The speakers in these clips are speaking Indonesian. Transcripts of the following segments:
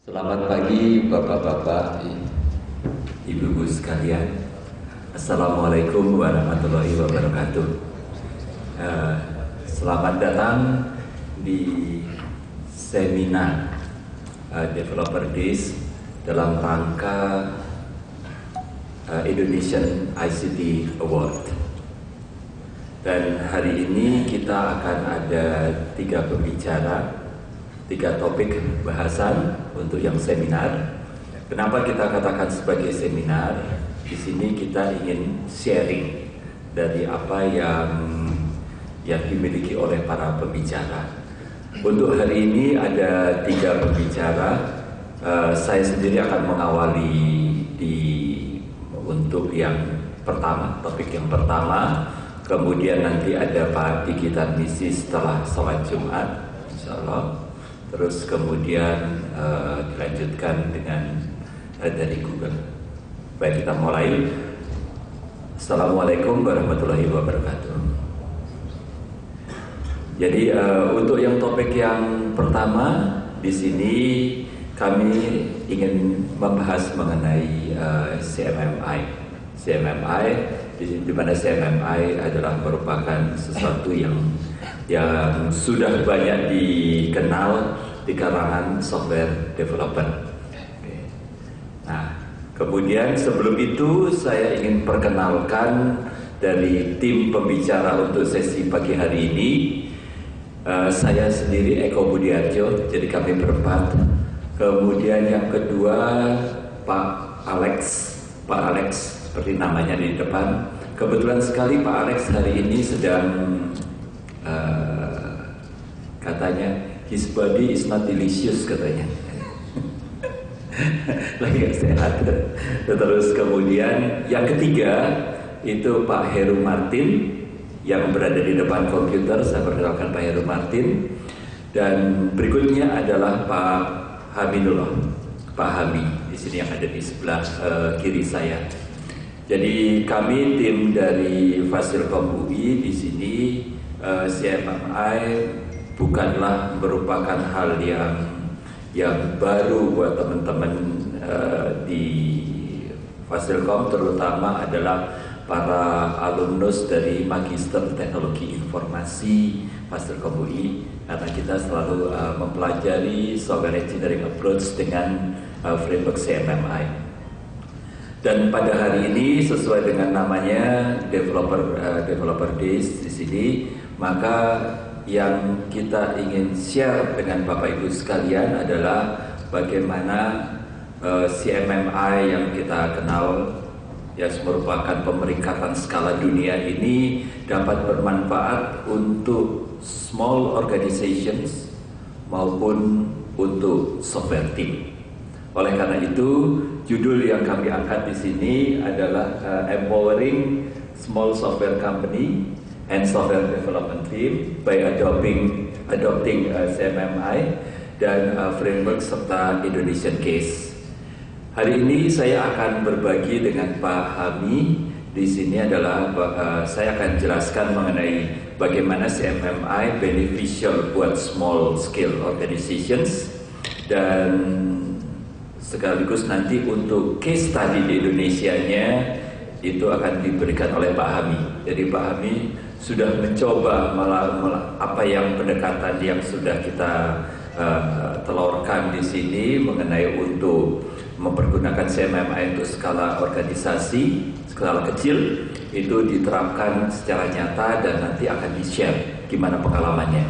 Selamat pagi Bapak-Bapak, Ibu-ibu sekalian. Assalamualaikum warahmatullahi wabarakatuh. Selamat datang di seminar Developer Days dalam rangka Indonesian ICT Award. Dan hari ini kita akan ada 3 pembicara, 3 topik bahasan untuk yang seminar. Kenapa kita katakan sebagai seminar? Di sini kita ingin sharing dari apa yang dimiliki oleh para pembicara. Untuk hari ini ada 3 pembicara. Saya sendiri akan mengawali untuk yang pertama, topik yang pertama. Kemudian nanti ada Pak Diki Tarmizi setelah sholat Jumat, insya Allah. Terus kemudian dilanjutkan dengan dari Google. Baik, kita mulai. Assalamualaikum warahmatullahi wabarakatuh. Jadi untuk yang topik yang pertama di sini kami ingin membahas mengenai CMMI. CMMI di mana CMMI adalah merupakan sesuatu yang sudah banyak dikenal di kalangan software developer. Nah, kemudian sebelum itu saya ingin perkenalkan dari tim pembicara untuk sesi pagi hari ini. Saya sendiri Eko Budiarjo, jadi kami berempat. Kemudian yang kedua Pak Alex seperti namanya di depan. Kebetulan sekali Pak Alex hari ini sedang katanya his body is not delicious katanya. Lagi gak sehat. Terus kemudian yang ketiga itu Pak Heru Martin yang berada di depan komputer. Saya perkenalkan Pak Heru Martin. Dan berikutnya adalah Pak Hamidullah, Pak Hami di sini yang ada di sebelah kiri saya. Jadi kami tim dari Fasilkom UI di sini. CMMI bukanlah merupakan hal yang baru buat teman-teman di Fasilkom, terutama adalah para alumnus dari Magister Teknologi Informasi Fasilkom UI, karena kita selalu mempelajari software engineering approach dengan framework CMMI. Dan pada hari ini sesuai dengan namanya Developer Days di sini, maka yang kita ingin share dengan Bapak Ibu sekalian adalah bagaimana CMMI yang kita kenal yang merupakan pemeringkatan skala dunia ini dapat bermanfaat untuk small organizations maupun untuk software team. Oleh karena itu, judul yang kami angkat di sini adalah Empowering Small Software Company and Software Development Team by adopting CMMI dan framework serta Indonesian Case. Hari ini saya akan berbagi dengan Pak Hami. Di sini adalah saya akan jelaskan mengenai bagaimana CMMI beneficial buat small scale organizations, dan sekaligus nanti untuk case study di Indonesianya itu akan diberikan oleh Pak Hami. Jadi Pak Hami sudah mencoba apa yang pendekatan yang sudah kita telurkan di sini mengenai untuk mempergunakan CMMI untuk skala organisasi, skala kecil, itu diterapkan secara nyata dan nanti akan di-share gimana pengalamannya.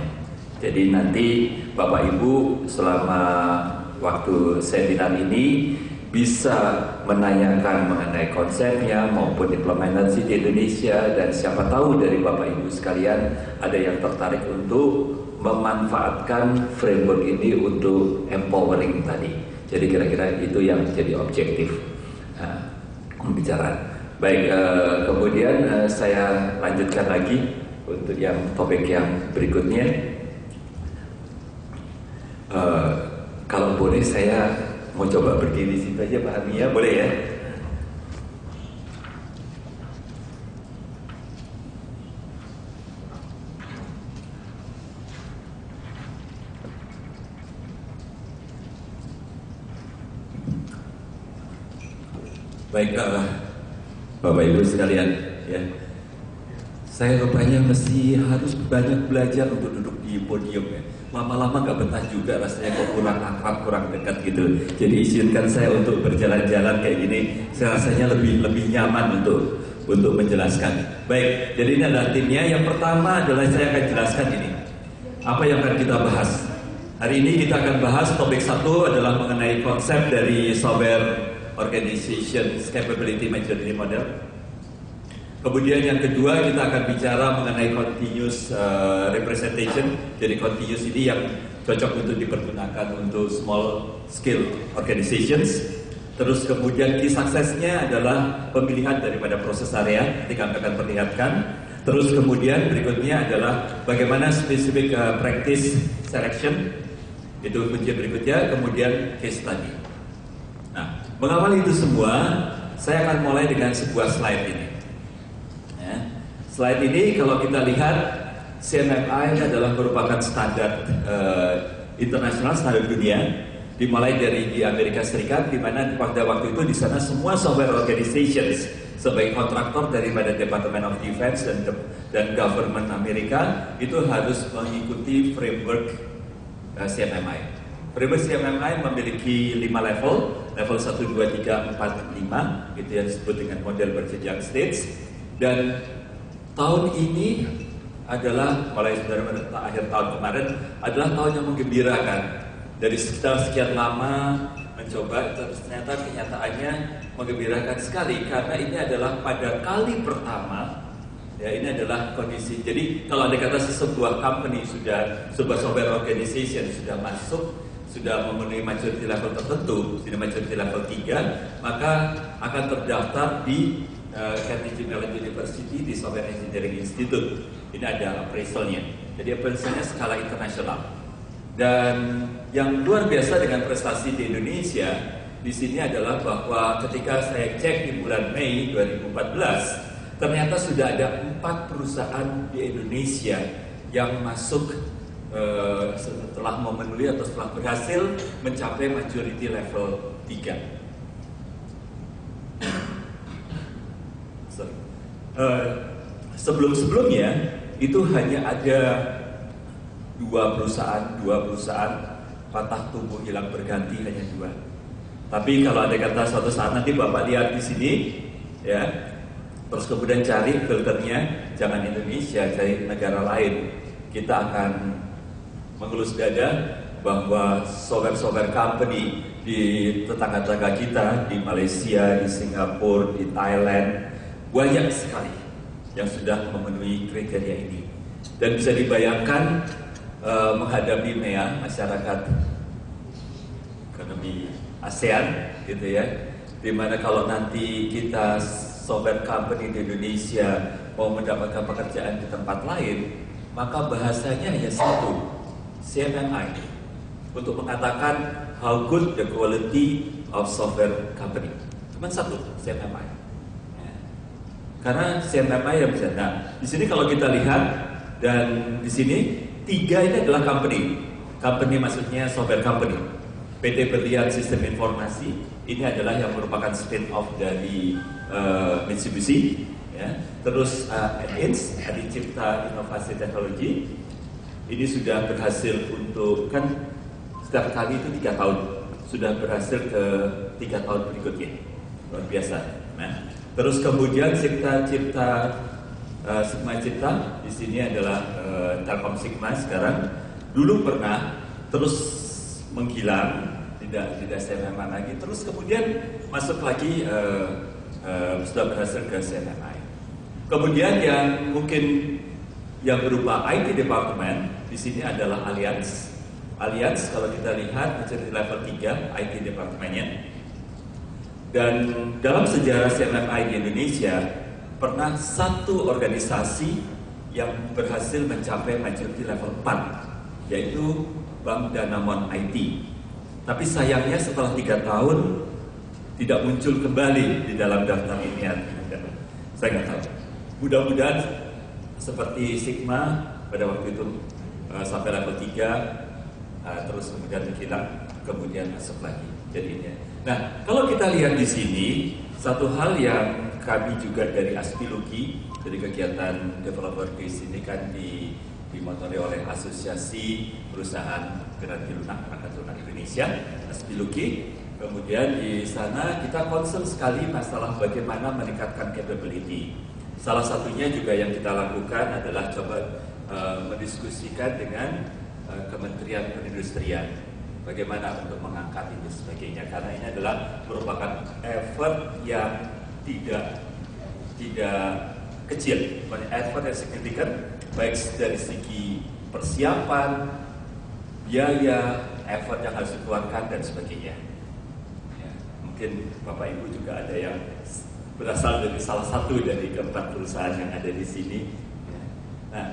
Jadi nanti Bapak Ibu selama waktu seminar ini bisa menanyakan mengenai konsepnya maupun implementasi di Indonesia, dan siapa tahu dari Bapak Ibu sekalian ada yang tertarik untuk memanfaatkan framework ini untuk empowering tadi. Jadi kira-kira itu yang jadi objektif pembicaraan. Baik, kemudian saya lanjutkan lagi untuk yang topik yang berikutnya. Kalau boleh saya mau coba berdiri situ aja Pak Hami ya, boleh ya? Baik, Bapak Ibu sekalian, ya. Saya rupanya mesti harus banyak belajar untuk duduk di podium ya. Lama-lama nggak betah juga rasanya, kok kurang akrab, kurang dekat gitu. Jadi izinkan saya untuk berjalan-jalan kayak gini, saya rasanya lebih nyaman untuk menjelaskan. Baik, jadi ini adalah timnya. Yang pertama adalah saya akan jelaskan ini. Apa yang akan kita bahas? Hari ini kita akan bahas topik satu adalah mengenai konsep dari software organization capability maturity model. Kemudian yang kedua kita akan bicara mengenai continuous representation. Jadi continuous ini yang cocok untuk dipergunakan untuk small scale organizations. Terus kemudian key success-nya adalah pemilihan daripada proses area, nanti kami akan perlihatkan. Terus kemudian berikutnya adalah bagaimana specific practice selection, itu kunci berikutnya. Kemudian case study. Nah, mengawali itu semua, saya akan mulai dengan sebuah slide ini. Slide ini kalau kita lihat, CMMI adalah merupakan standar internasional, standar dunia, dimulai dari di Amerika Serikat, di mana pada waktu itu di sana semua software organizations sebagai kontraktor daripada Department of Defense dan government Amerika itu harus mengikuti framework CMMI. Framework CMMI memiliki 5 level 1, 2, 3, 4, 5, itu yang disebut dengan model berjenjang stage. Dan tahun ini adalah mulai akhir tahun kemarin adalah tahun yang menggembirakan. Dari sekian lama mencoba, ternyata kenyataannya menggembirakan sekali karena ini adalah pada kali pertama. Ya, ini adalah kondisi. Jadi kalau ada kata sebuah company sebuah software organization sudah masuk, sudah memenuhi maturity level tertentu, sudah maturity level 3, maka akan terdaftar di Carnegie Mellon University di Software Engineering Institute. Ini ada appraisalnya. Jadi appraisalnya skala internasional. Dan yang luar biasa dengan prestasi di Indonesia di sini adalah bahwa ketika saya cek di bulan Mei 2014, ternyata sudah ada 4 perusahaan di Indonesia yang masuk setelah memenuhi atau setelah berhasil mencapai maturity level 3. Sebelum-sebelumnya itu hanya ada dua perusahaan patah tumbuh hilang berganti, hanya 2. Tapi kalau ada kata suatu saat nanti Bapak lihat di sini, ya, terus kemudian cari filternya, jangan Indonesia, cari negara lain, kita akan mengelus dada bahwa software company di tetangga-tetangga kita, di Malaysia, di Singapura, di Thailand, banyak sekali yang sudah memenuhi kriteria ini. Dan bisa dibayangkan menghadapi MEA, masyarakat ekonomi ASEAN, gitu ya, dimana kalau nanti kita software company di Indonesia mau mendapatkan pekerjaan di tempat lain, maka bahasanya hanya satu, CMMI, untuk mengatakan how good the quality of software company. Cuma satu, CMMI. Karena CMMI yang bisa. Nah, di sini kalau kita lihat, dan di sini 3 ini adalah company. Company maksudnya software company. PT Berlian Sistem Informasi ini adalah yang merupakan spin-off dari Mitsubishi. Ya. Terus Adins, Adicipta Inovasi Teknologi, ini sudah berhasil untuk, kan setiap kali itu 3 tahun, sudah berhasil ke 3 tahun berikutnya, luar biasa. Nah, terus kemudian Sigma Cipta di sini adalah Telkom Sigma sekarang. Dulu pernah, terus menghilang, tidak CMMI lagi. Terus kemudian masuk lagi, sudah berhasil ke CMMI. Kemudian yang mungkin yang berupa IT Department di sini adalah Allianz. Allianz kalau kita lihat menjadi level 3 IT Departmentnya. Dan dalam sejarah CMMI di Indonesia pernah satu organisasi yang berhasil mencapai maturity level 4, yaitu Bank Danamon IT. Tapi sayangnya setelah 3 tahun tidak muncul kembali di dalam daftar ini. Saya nggak tahu. Mudah-mudahan seperti Sigma pada waktu itu sampai level 3, terus kemudian hilang, kemudian masuk lagi jadinya. Nah, kalau kita lihat di sini, Satu hal yang kami juga dari Aspilogi, dari kegiatan developer case ini kan dimotori oleh Asosiasi Perusahaan Generasi Lunak, Perangkat Lunak Indonesia, Aspilogi. Kemudian di sana kita concern sekali masalah bagaimana meningkatkan capability. Salah satunya juga yang kita lakukan adalah coba mendiskusikan dengan Kementerian Perindustrian bagaimana untuk mengangkat ini sebagainya, karena ini adalah merupakan effort yang tidak kecil, effort yang signifikan baik dari segi persiapan, biaya, effort yang harus dikeluarkan dan sebagainya. Ya, mungkin Bapak Ibu juga ada yang berasal dari salah satu dari keempat perusahaan yang ada di sini. Ya. Nah,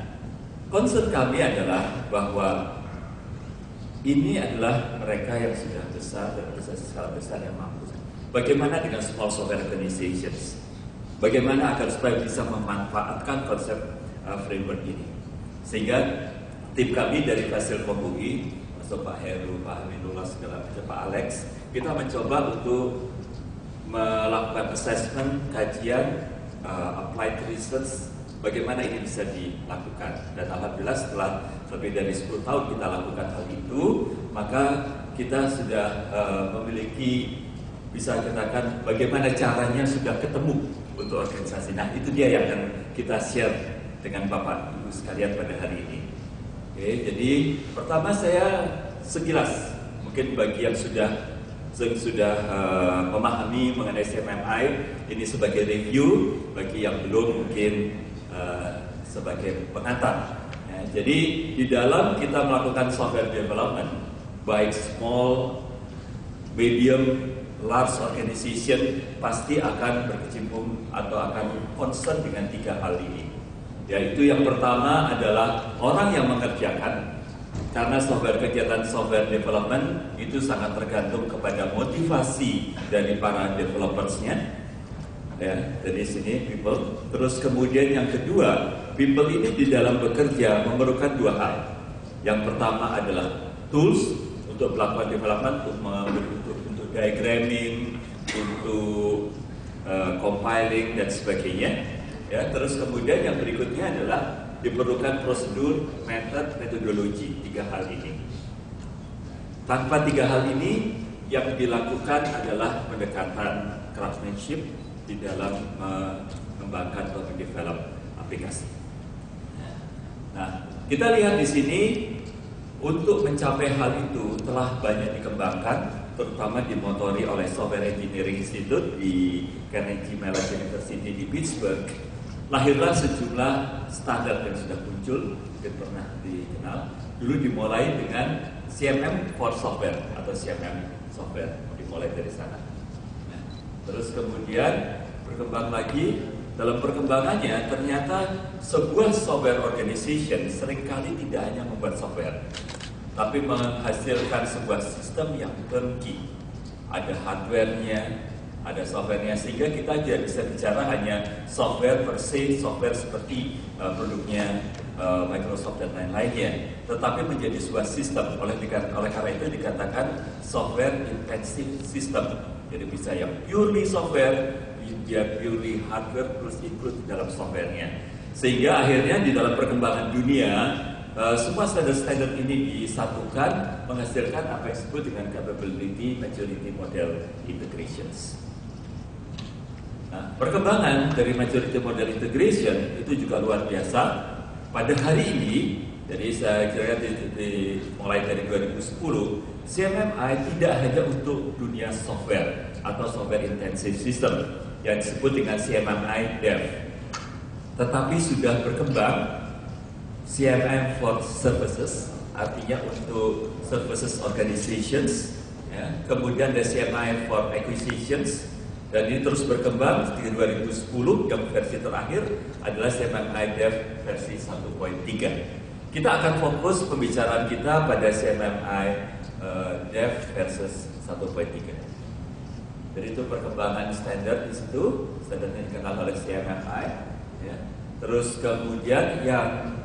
concern kami adalah bahwa ini adalah mereka yang sudah besar dan skala besar yang mampu. Bagaimana dengan small software organizations? Bagaimana agar supaya bisa memanfaatkan konsep framework ini? Sehingga tim kami dari Fasilkom UI, masuk Pak Heru, Pak Aminullah, segala macam, Pak Alex, kita mencoba untuk melakukan assessment, kajian, applied research, bagaimana ini bisa dilakukan. Dan alhamdulillah setelah lebih dari 10 tahun kita lakukan hal itu, maka kita sudah memiliki, bisa katakan bagaimana caranya sudah ketemu untuk organisasi. Nah, itu dia yang akan kita share dengan Bapak Ibu sekalian pada hari ini. Oke, jadi pertama saya sekilas, mungkin bagi yang sudah memahami mengenai CMMI ini sebagai review, bagi yang belum mungkin sebagai pengantar. Ya, jadi di dalam kita melakukan software development, baik small, medium, large organization pasti akan berkecimpung atau akan concern dengan 3 hal ini. Yaitu yang pertama adalah orang yang mengerjakan, karena kegiatan software development itu sangat tergantung kepada motivasi dari para developersnya. Ya, dari sini people. Terus kemudian yang kedua, people ini di dalam bekerja memerlukan 2 hal. Yang pertama adalah tools untuk melakukan development, untuk diagramming, untuk compiling dan sebagainya. Ya, terus kemudian yang berikutnya adalah diperlukan prosedur, metodologi, 3 hal ini. Tanpa 3 hal ini, yang dilakukan adalah pendekatan craftsmanship di dalam mengembangkan atau mendevelop aplikasi. Nah, kita lihat di sini untuk mencapai hal itu telah banyak dikembangkan, terutama dimotori oleh Software Engineering Institute di Carnegie Mellon University di Pittsburgh. Lahirlah sejumlah standar yang sudah muncul, mungkin pernah dikenal. Dulu dimulai dengan CMM for Software atau CMM Software, dimulai dari sana. Nah, terus kemudian berkembang lagi. Dalam perkembangannya ternyata sebuah software organization seringkali tidak hanya membuat software, tapi menghasilkan sebuah sistem yang turnkey. Ada hardware-nya, ada software-nya, sehingga kita tidak bisa bicara hanya software per se, software seperti produknya Microsoft dan lain-lainnya, tetapi menjadi sebuah sistem. Oleh karena itu dikatakan software intensive system. Jadi bisa yang purely software, dia purely hardware plus include di dalam software-nya. Sehingga akhirnya di dalam perkembangan dunia semua standar-standar ini disatukan menghasilkan apa yang disebut dengan capability maturity model integrations. Nah, perkembangan dari maturity model integration itu juga luar biasa. Pada hari ini, jadi saya kira mulai dari 2010, CMMI tidak hanya untuk dunia software atau software intensive system yang disebut dengan CMMI Dev, tetapi sudah berkembang CMM for Services, artinya untuk services organizations, ya. Kemudian ada CMI for Acquisitions, dan ini terus berkembang. Di 2010 yang versi terakhir adalah CMMI Dev versi 1.3. Kita akan fokus pembicaraan kita pada CMMI Dev versus 1.3. Jadi itu perkembangan standar di situ, standarnya dikenal oleh CMMI. Ya. Terus kemudian yang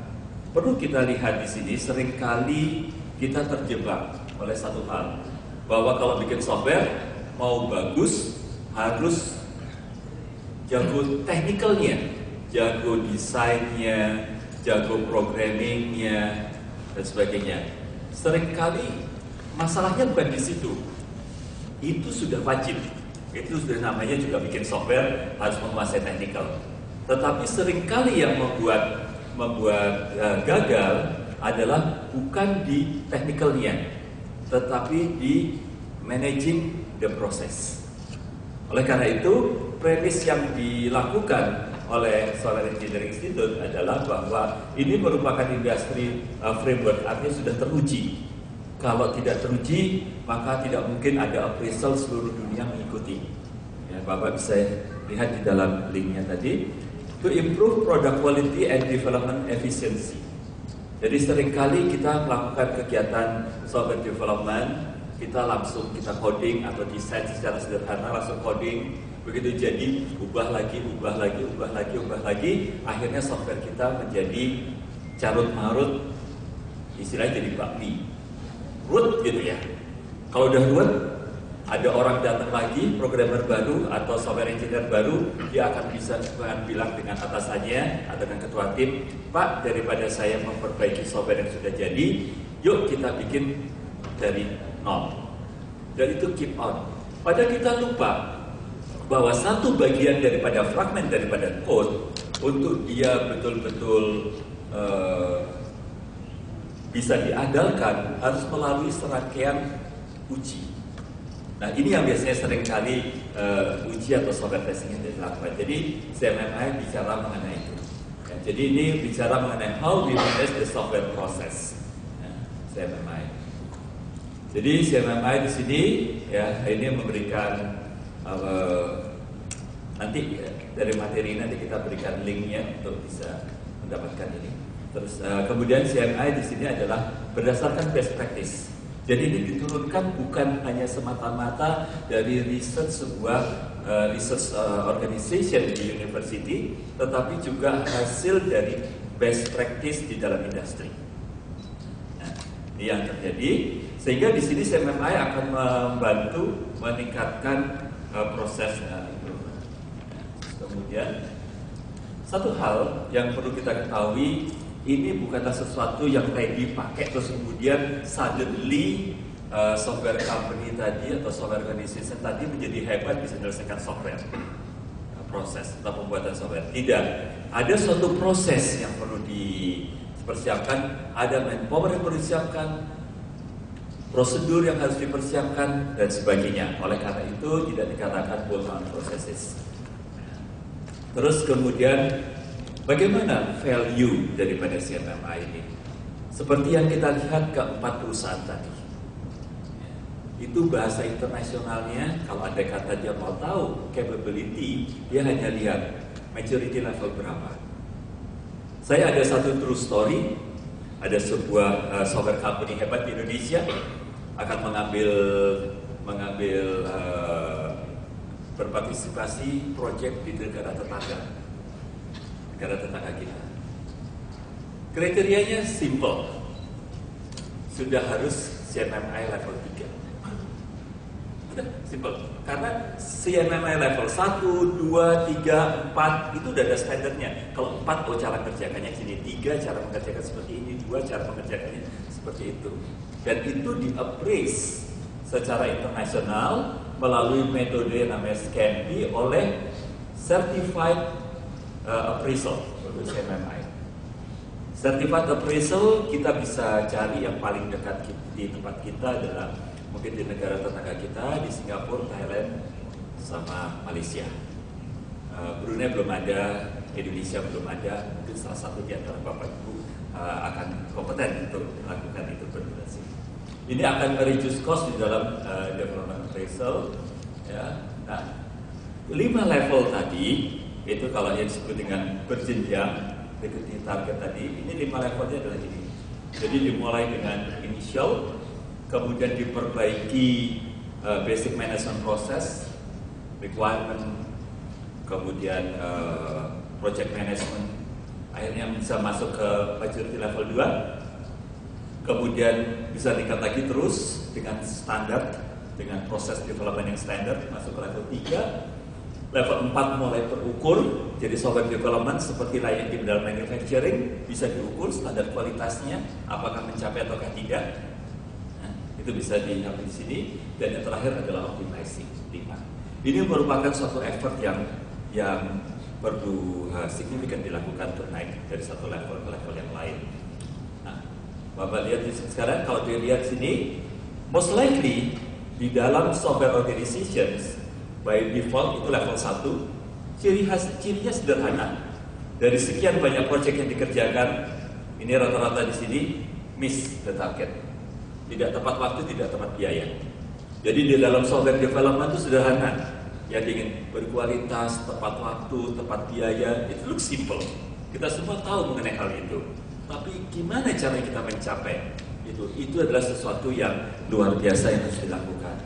perlu kita lihat di sini, seringkali kita terjebak oleh satu hal, bahwa kalau bikin software mau bagus harus jago teknikalnya, jago desainnya, jago programmingnya, dan sebagainya. Seringkali masalahnya bukan di situ. Itu sudah wajib. Itu sudah namanya juga bikin software harus menguasai teknikal. Tetapi seringkali yang membuat gagal adalah bukan di teknikalnya, tetapi di managing the process. Oleh karena itu, premis yang dilakukan oleh Software Engineering Institute adalah bahwa ini merupakan industri framework, artinya sudah teruji. Kalau tidak teruji, maka tidak mungkin ada appraisal seluruh dunia mengikuti. Ya, Bapak bisa lihat di dalam linknya tadi. To improve product quality and development efficiency. Jadi seringkali kita melakukan kegiatan software development, kita coding atau desain secara sederhana, langsung coding, begitu jadi ubah lagi, akhirnya software kita menjadi carut marut, istilahnya jadi bakmi, root gitu ya. Kalau udah root, ada orang datang lagi, programmer baru atau software engineer baru, dia akan bisa bilang dengan atasannya atau dengan ketua tim, Pak, daripada saya memperbaiki software yang sudah jadi, yuk kita bikin dari nol. Dan itu keep on. Padahal kita lupa bahwa satu bagian daripada fragmen daripada code untuk dia betul-betul bisa diandalkan harus melalui serangkaian uji. Nah, ini yang biasanya seringkali uji atau software testing yang dilakukan. Jadi CMMI bicara mengenai itu. Ya, jadi ini bicara mengenai how we manage the software process. Ya, CMMI. Jadi CMMI di sini ya ini memberikan nanti dari materi nanti kita berikan linknya untuk bisa mendapatkan ini. Terus kemudian CMMI di sini adalah berdasarkan best practice. Jadi ini diturunkan bukan hanya semata-mata dari sebuah research organization di university, tetapi juga hasil dari best practice di dalam industri. Nah, ini yang terjadi. Sehingga di sini CMMI akan membantu meningkatkan proses itu. Kemudian satu hal yang perlu kita ketahui, ini bukanlah sesuatu yang ready pakai terus kemudian suddenly software company tadi atau software organization tadi menjadi hebat bisa menyelesaikan software proses atau pembuatan software. Tidak, ada suatu proses yang perlu dipersiapkan, ada manpower yang perlu disiapkan, prosedur yang harus dipersiapkan dan sebagainya. Oleh karena itu tidak dikatakan bolt-on processes. Terus kemudian bagaimana value daripada CMMI ini? Seperti yang kita lihat keempat perusahaan tadi. Itu bahasa internasionalnya, kalau ada kata dia mau tahu capability, dia hanya lihat maturity level berapa. Saya ada satu true story, ada sebuah software company hebat di Indonesia akan mengambil berpartisipasi proyek di negara tetangga kita. Kriterianya simple, sudah harus CMMI level 3. Udah simple, karena CMMI level 1, 2, 3, 4 itu udah ada standarnya. Kalau 4 cara mengerjakannya sini, 3 cara mengerjakan seperti ini, 2 cara mengerjakannya seperti itu. Dan itu di-appraise secara internasional melalui metode yang namanya SCAMP oleh Certified Appraisal untuk CMMI. Certified Appraisal kita bisa cari yang paling dekat di tempat kita adalah mungkin di negara tetangga kita, di Singapura, Thailand, sama Malaysia. Brunei belum ada, Indonesia belum ada. Mungkin salah satu di antara Bapak Ibu akan kompeten untuk melakukan itu berdurasi. Ini akan reduce cost di dalam development appraisal. Ya. Nah, 5 level tadi itu kalau yang disebut dengan berjenjang ikuti target tadi, ini 5 levelnya adalah ini. Jadi dimulai dengan initial, kemudian diperbaiki basic management process, requirement, kemudian project management, akhirnya bisa masuk ke maturity level 2. Kemudian bisa tingkat lagi terus dengan standar, dengan proses development yang standar masuk ke level 3. Level 4 mulai terukur, jadi software development seperti lain di dalam manufacturing bisa diukur standar kualitasnya, apakah mencapai ataukah tidak. Nah, itu bisa dilihat di sini. Dan yang terakhir adalah optimizing 5. Ini merupakan suatu effort yang perlu signifikan dilakukan untuk naik dari satu level ke level yang lain. Nah, Bapak lihat sekarang kalau dilihat sini, most likely di dalam software organizations by default itu level 1, cirinya sederhana. Dari sekian banyak proyek yang dikerjakan, ini rata-rata di sini miss the target. Tidak tepat waktu, tidak tepat biaya. Jadi di dalam software development itu sederhana. Yang ingin berkualitas, tepat waktu, tepat biaya, itu look simple. Kita semua tahu mengenai hal itu. Tapi gimana cara kita mencapai itu adalah sesuatu yang luar biasa yang harus dilakukan.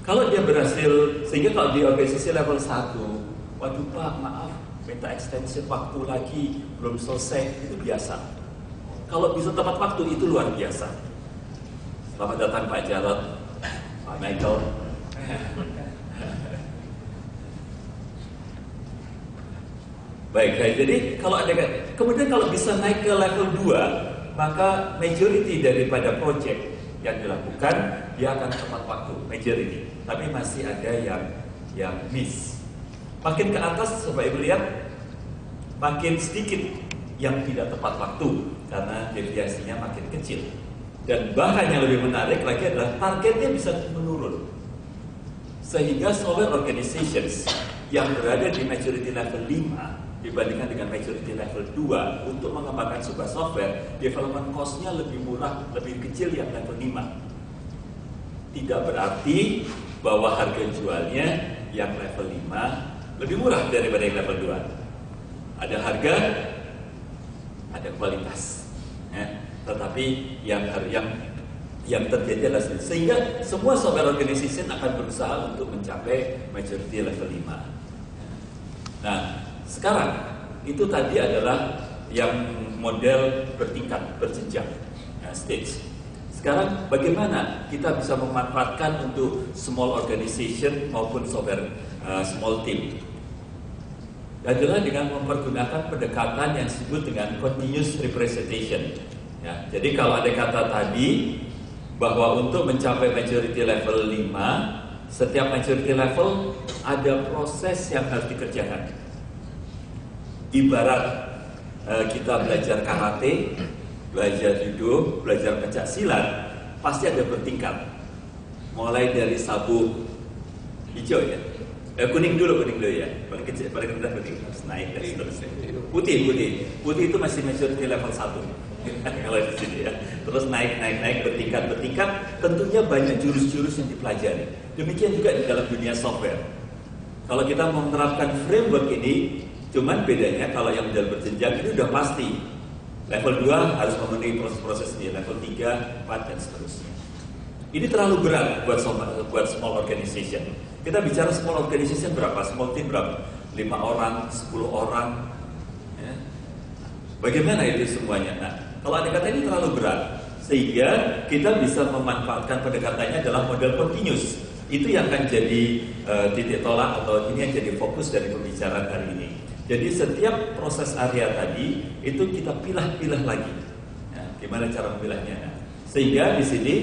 Kalau dia berhasil, sehingga kalau di organisasi level 1, waduh Pak, maaf, minta extension waktu lagi, belum selesai, itu biasa. Kalau bisa tepat waktu, itu luar biasa. Selamat datang Pak Jarod, Pak Michael. Baik, jadi kemudian kalau bisa naik ke level 2, maka majority daripada project yang dilakukan dia akan tepat waktu, majority. Tapi masih ada yang miss. Makin ke atas, Bapak Ibu lihat, makin sedikit yang tidak tepat waktu karena deviasinya makin kecil. Dan bahkan yang lebih menarik lagi adalah targetnya bisa menurun. Sehingga software organizations yang berada di maturity level 5 dibandingkan dengan maturity level 2 untuk mengembangkan sebuah software, development cost-nya lebih murah, lebih kecil yang level 5. Tidak berarti bahwa harga jualnya yang level 5 lebih murah daripada yang level 2. Ada harga, ada kualitas. Tetapi yang terjadi adalah sehingga semua software organization akan berusaha untuk mencapai maturity level 5. Nah, sekarang itu tadi adalah yang model bertingkat, berjenjang, stage. Sekarang bagaimana kita bisa memanfaatkan untuk small organization maupun software small team? Adalah dengan mempergunakan pendekatan yang disebut dengan continuous representation. Ya, jadi kalau ada kata tadi bahwa untuk mencapai maturity level 5, setiap maturity level ada proses yang harus dikerjakan. Ibarat kita belajar karate, belajar judo, belajar pencak silat, pasti ada bertingkat. Mulai dari sabuk hijau ya, kuning dulu ya, paling kecil, paling rendah kuning, harus naik dan seterusnya. Putih itu masih maturity level 1 kalau di sini ya. Terus naik bertingkat. Tentunya banyak jurus-jurus yang dipelajari. Demikian juga di dalam dunia software. Kalau kita mau menerapkan framework ini, cuman bedanya kalau yang model berjenjang itu udah pasti level 2 harus memenuhi proses-proses ini, level 3, 4 dan seterusnya. Ini terlalu berat buat small organization. Kita bicara small organization berapa? Small team berapa? 5 orang, 10 orang. Ya. Bagaimana itu semuanya? Nah, kalau ada kata ini terlalu berat, sehingga kita bisa memanfaatkan pendekatannya adalah model continuous. Itu yang akan jadi titik tolak atau ini yang jadi fokus dari pembicaraan hari ini. Jadi setiap proses area tadi itu kita pilah-pilah lagi. Nah, gimana cara memilahnya? Nah, sehingga di sini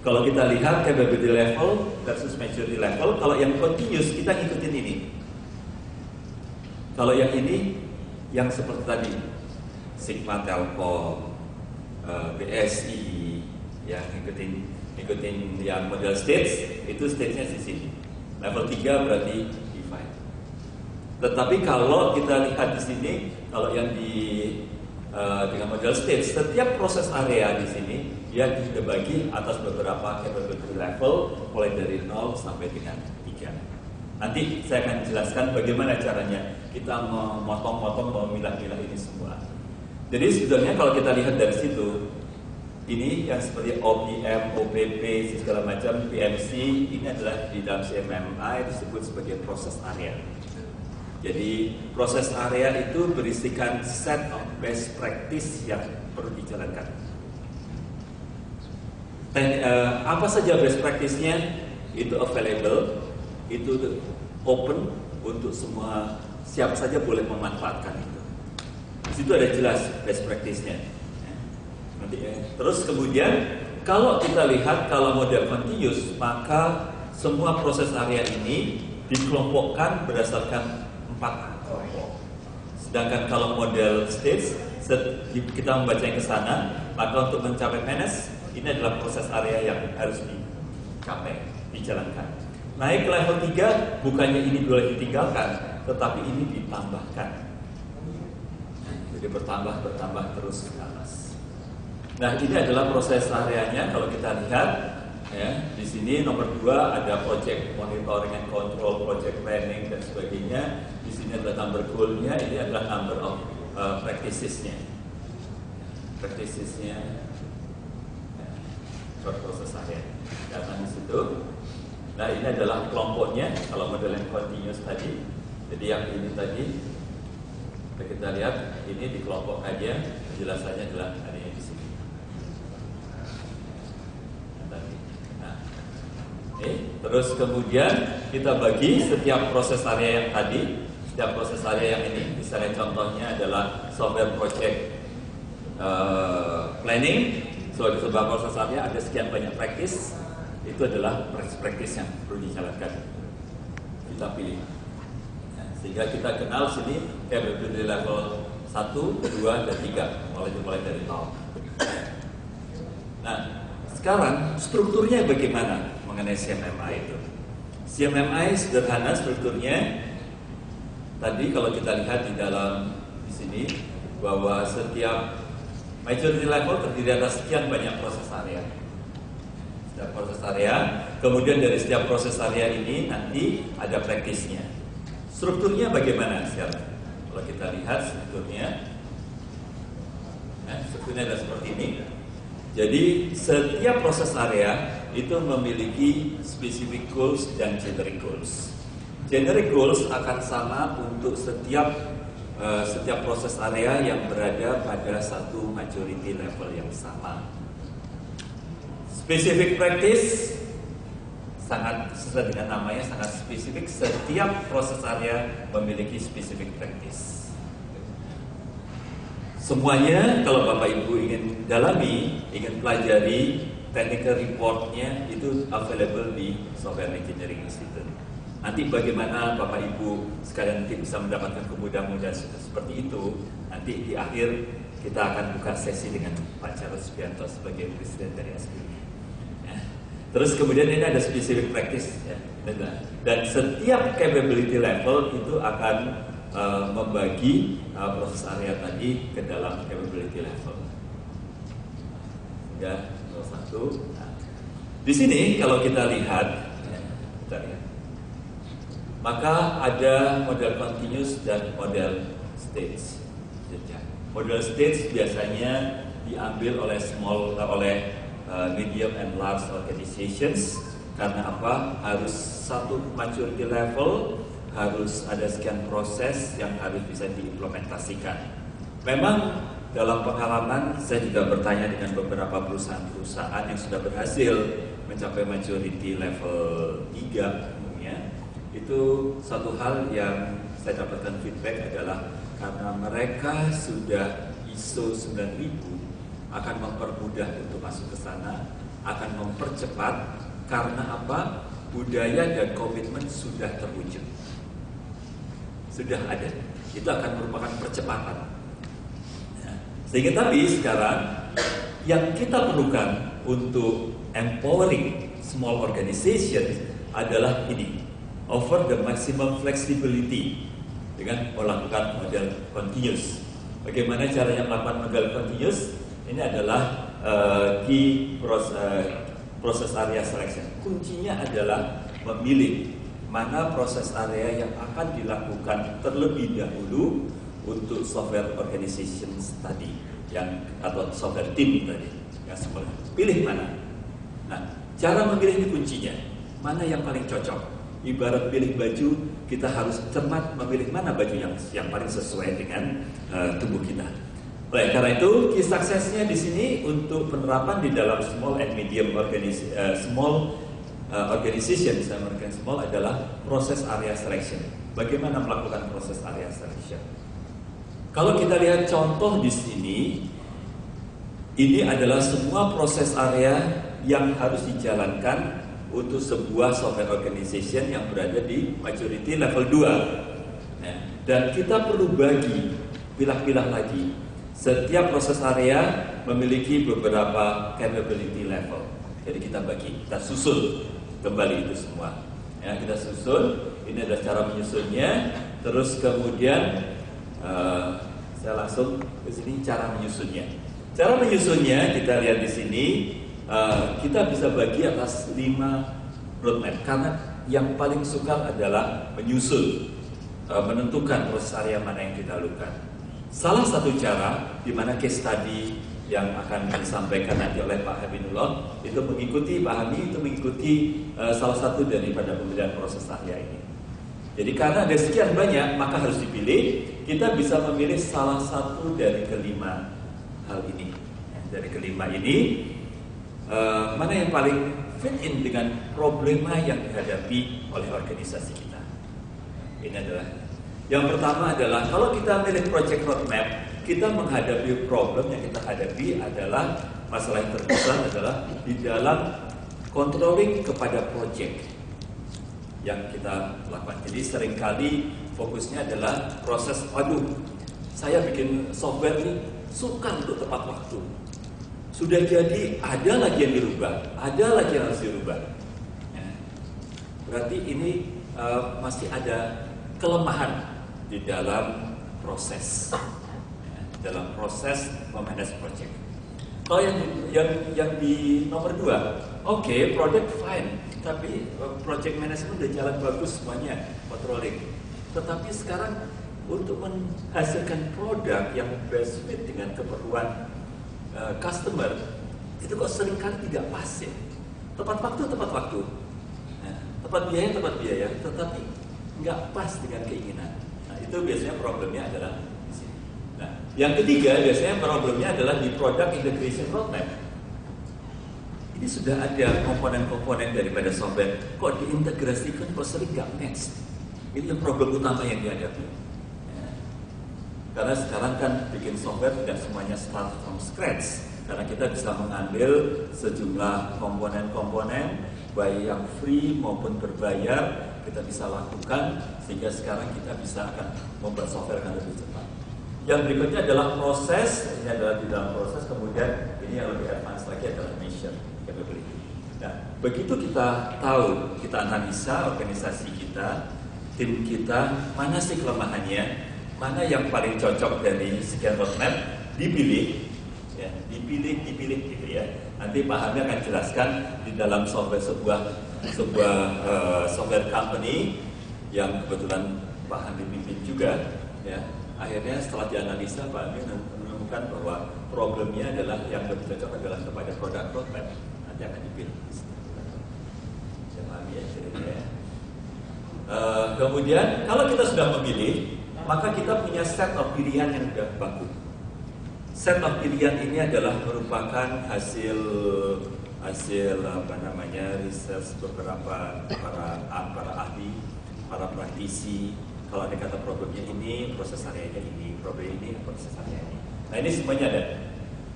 kalau kita lihat capability level versus maturity level, kalau yang continuous kita ngikutin ini. Kalau yang ini yang seperti tadi Sigma Telkom, BSI, ya ngikutin yang model stage, itu stage-nya di sini. Level 3 berarti divide. Tetapi kalau kita lihat di sini, kalau yang dengan model stage, setiap proses area di sini dia dibagi atas beberapa capability level, mulai dari 0 sampai dengan 3. Nanti saya akan jelaskan bagaimana caranya kita memotong-motong, memilah-milah ini semua. Jadi sebetulnya kalau kita lihat dari situ, ini yang seperti OPM, OPP, segala macam, PMC, ini adalah di dalam CMMI disebut sebagai proses area. Jadi proses area itu berisikan set of best practice yang perlu dijalankan. Dan apa saja best practice-nya itu available, itu open, untuk semua siapa saja boleh memanfaatkan itu. Di situ ada jelas best practice-nya. Terus kemudian kalau kita lihat kalau model continuous, maka semua proses area ini dikelompokkan berdasarkan 4 kelompok. Sedangkan kalau model stage, kita membacanya ke sana, maka untuk mencapai manage, ini adalah proses area yang harus dicapai, dijalankan. Naik ke level 3, bukannya ini boleh ditinggalkan, tetapi ini ditambahkan. Jadi bertambah terus ke atas. Nah, ini adalah proses areanya. Kalau kita lihat, ya, di sini nomor 2 ada project monitoring and control, project planning dan sebagainya. Di sini adalah number goal-nya, ini adalah number of practices-nya. Practices-nya short proses area. Datang di situ. Nah, ini adalah kelompoknya kalau model yang continuous tadi. Jadi yang ini tadi kita lihat ini di kelompok aja, penjelasannya adalah ada yang di sini. Terus kemudian kita bagi setiap proses area yang tadi, setiap proses area yang ini, misalnya contohnya adalah software project planning. Sebuah proses area ada sekian banyak practice, itu adalah practice yang perlu dijalankan. Kita pilih, sehingga kita kenal sini capability level 1, 2, dan 3 mulai dari nol. Nah, sekarang strukturnya bagaimana mengenai CMMI itu? CMMI sederhana strukturnya. Tadi kalau kita lihat di dalam di sini bahwa setiap maturity level terdiri atas sekian banyak proses area. Setiap proses area, kemudian dari setiap proses area ini nanti ada practice-nya. Strukturnya bagaimana sekarang? Kalau kita lihat strukturnya, strukturnya adalah seperti ini. Jadi setiap proses area itu memiliki specific goals dan generic goals. Generic goals akan sama untuk setiap proses area yang berada pada satu maturity level yang sama. Specific practice sangat sesuai dengan namanya, sangat spesifik. Setiap proses area memiliki specific practice. Semuanya kalau Bapak Ibu ingin dalami, ingin pelajari technical report-nya itu available di Software Engineering Institute. Nanti bagaimana Bapak Ibu sekalian nanti bisa mendapatkan kemudahan-kemudahan seperti itu, nanti di akhir kita akan buka sesi dengan Pak Charles Bianto sebagai Presiden dari SPI. Ya. Terus kemudian ini ada specific practice, ya. Dan setiap capability level itu akan membagi proses area tadi ke dalam capability level. Ya, satu. Nah, di sini kalau kita lihat, maka ada model continuous dan model stage. Model stage biasanya diambil oleh medium and large organizations. Karena apa? Harus satu maturity level, harus ada sekian proses yang harus bisa diimplementasikan. Memang dalam pengalaman saya juga bertanya dengan beberapa perusahaan-perusahaan yang sudah berhasil mencapai maturity level 3 umumnya. Itu satu hal yang saya dapatkan feedback adalah karena mereka sudah ISO 9000 akan mempermudah untuk masuk ke sana, akan mempercepat. Karena apa? Budaya dan komitmen sudah terwujud, sudah ada. Itu akan merupakan percepatan. Ya. Sehingga tapi sekarang yang kita perlukan untuk empowering small organization adalah ini, offer the maximum flexibility dengan melakukan model continuous. Bagaimana caranya melakukan model continuous? Ini adalah key proses area selection. Kuncinya adalah memilih mana proses area yang akan dilakukan terlebih dahulu untuk software organizations tadi, yang atau software team tadi, yang semula. Pilih mana. Nah, cara memilih ini kuncinya. Mana yang paling cocok? Ibarat pilih baju, kita harus cermat memilih mana baju yang paling sesuai dengan tubuh kita. Oleh karena itu, key suksesnya di sini untuk penerapan di dalam small and medium organization, American Small adalah proses area selection. bagaimana melakukan proses area selection. Kalau kita lihat contoh di sini, ini adalah semua proses area yang harus dijalankan untuk sebuah software organization yang berada di maturity level 2. Nah, dan kita perlu bagi, pilah-pilah lagi. Setiap proses area memiliki beberapa capability level. Jadi kita bagi, kita susun kembali itu semua. Ya, kita susun, ini adalah cara menyusunnya. Terus kemudian saya langsung ke sini cara menyusunnya. Cara menyusunnya kita lihat di sini, kita bisa bagi atas 5 roadmap karena yang paling sukar adalah menyusun, menentukan proses area mana yang kita lakukan. Salah satu cara di mana case study yang akan disampaikan nanti oleh Pak Habibullah itu mengikuti Pak Habib, itu mengikuti salah satu daripada pemilihan proses area ini. Jadi karena ada sekian banyak maka harus dipilih. Kita bisa memilih salah satu dari kelima hal ini. Dari kelima ini mana yang paling fit in dengan problema yang dihadapi oleh organisasi kita. Ini adalah yang pertama adalah kalau kita milih project roadmap, kita menghadapi problem yang kita hadapi adalah masalah yang terbesar adalah di dalam controlling kepada project yang kita lakukan. Jadi seringkali fokusnya adalah proses, waduh, saya bikin software ini sukar untuk tepat waktu. Sudah jadi, ada lagi yang dirubah, ada lagi yang harus dirubah. Ya. Berarti ini masih ada kelemahan di dalam proses, ya, dalam proses memanage project. Kalau yang di nomor 2, oke, project fine, tapi project management udah jalan bagus semuanya, controlling. Tetapi sekarang untuk menghasilkan produk yang best fit dengan keperluan customer itu kok seringkali tidak pas ya. Tepat waktu, nah, tepat biaya, tetapi nggak pas dengan keinginan. Nah, itu biasanya problemnya adalah di sini. Nah, yang ketiga biasanya problemnya adalah di product integration roadmap. Ini sudah ada komponen-komponen daripada software, kok diintegrasikan kok sering nggak match. Ini yang problem utama yang dihadapi. Ya. Karena sekarang kan bikin software tidak semuanya start from scratch. Karena kita bisa mengambil sejumlah komponen-komponen, baik yang free maupun berbayar, kita bisa lakukan sehingga sekarang kita bisa akan membuat software yang lebih cepat. Yang berikutnya adalah proses, ini adalah di dalam proses, kemudian ini yang lebih advance lagi adalah mission capability. Nah, begitu kita tahu, kita analisa organisasi kita, tim kita, mana sih kelemahannya, mana yang paling cocok dari sekian roadmap, dipilih, ya, dipilih gitu ya. Nanti Pak Hamid akan jelaskan di dalam software sebuah software company yang kebetulan Pak Hamid pimpin juga, ya. Akhirnya setelah dianalisa Pak Hamid menemukan bahwa problemnya adalah yang lebih cocok adalah kepada produk roadmap. Nanti akan dipilih. Ya, Pak Hamid ya. Kemudian kalau kita sudah memilih, maka kita punya set of pilihan yang sudah bagus. Set of pilihan ini adalah merupakan hasil research beberapa para ahli, para praktisi. Kalau ada kata problemnya ini, proses areanya ini, problem ini, proses area ini. Nah ini semuanya ada.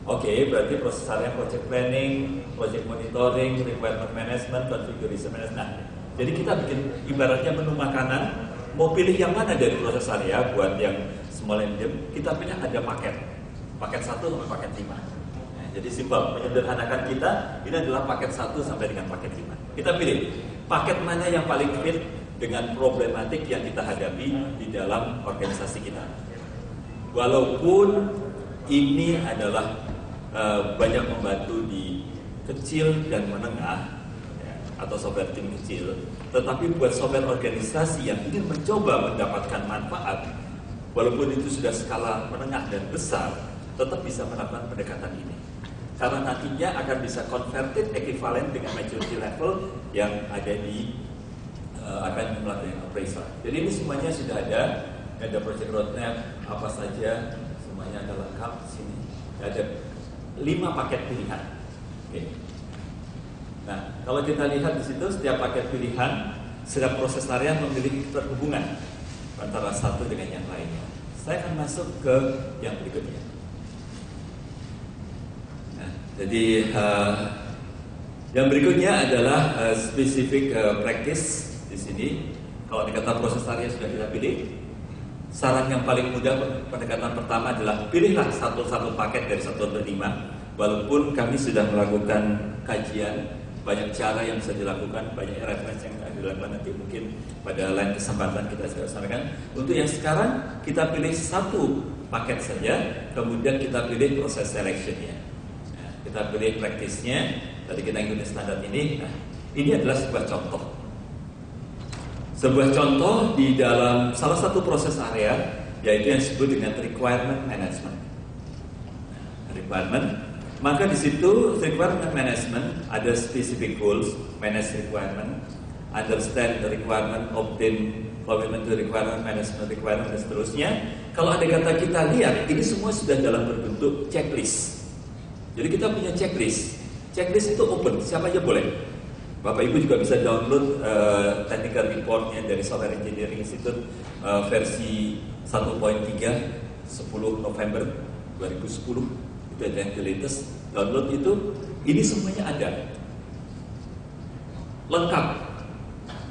Oke, berarti proses area project planning, project monitoring, requirement management, configuration management. Nah, jadi kita bikin ibaratnya menu makanan, mau pilih yang mana dari proses area buat yang small and medium, kita pilih ada paket 1 sampai paket 5. Nah, jadi simpel, menyederhanakan kita, ini adalah paket 1 sampai dengan paket 5. Kita pilih paket mana yang paling fit dengan problematik yang kita hadapi di dalam organisasi kita. Walaupun ini adalah banyak membantu di kecil dan menengah, atau software tim kecil, tetapi buat software organisasi yang ingin mencoba mendapatkan manfaat, walaupun itu sudah skala menengah dan besar, tetap bisa melakukan pendekatan ini. Karena nantinya akan bisa converted equivalent dengan maturity level yang ada di akan melakukan appraisal. Jadi ini semuanya sudah ada project roadmap, apa saja, semuanya ada lengkap di sini. Ada 5 paket pilihan. Okay. Nah, kalau kita lihat di situ setiap paket pilihan, setiap proses area memiliki keterhubungan. antara satu dengan yang lainnya. Saya akan masuk ke yang berikutnya. Nah, jadi yang berikutnya adalah specific practice di sini. Kalau dikata proses area sudah kita pilih, saran yang paling mudah pendekatan pertama adalah pilihlah satu paket dari 1 sampai 5. Walaupun kami sudah melakukan kajian, banyak cara yang bisa dilakukan, banyak referensi yang akan dilakukan nanti mungkin pada lain kesempatan kita sudah sampaikan. Untuk yang sekarang kita pilih satu paket saja, kemudian kita pilih proses selectionnya. Nah, kita pilih praktisnya. Tadi kita ikuti standar ini. Nah, ini adalah sebuah contoh. Sebuah contoh di dalam salah satu proses area, yaitu yang disebut dengan requirement management. Requirement, maka di situ requirement management ada specific goals, manage requirement, understand the requirement, obtain commitment to requirement, management requirement, dan seterusnya. Kalau ada kata kita lihat, ini semua sudah dalam berbentuk checklist. Jadi kita punya checklist. Checklist itu open, siapa aja boleh. Bapak Ibu juga bisa download technical reportnya dari Software Engineering Institute versi 1.3 10 November 2010. Itu ada yang latest, download itu. Ini semuanya ada lengkap.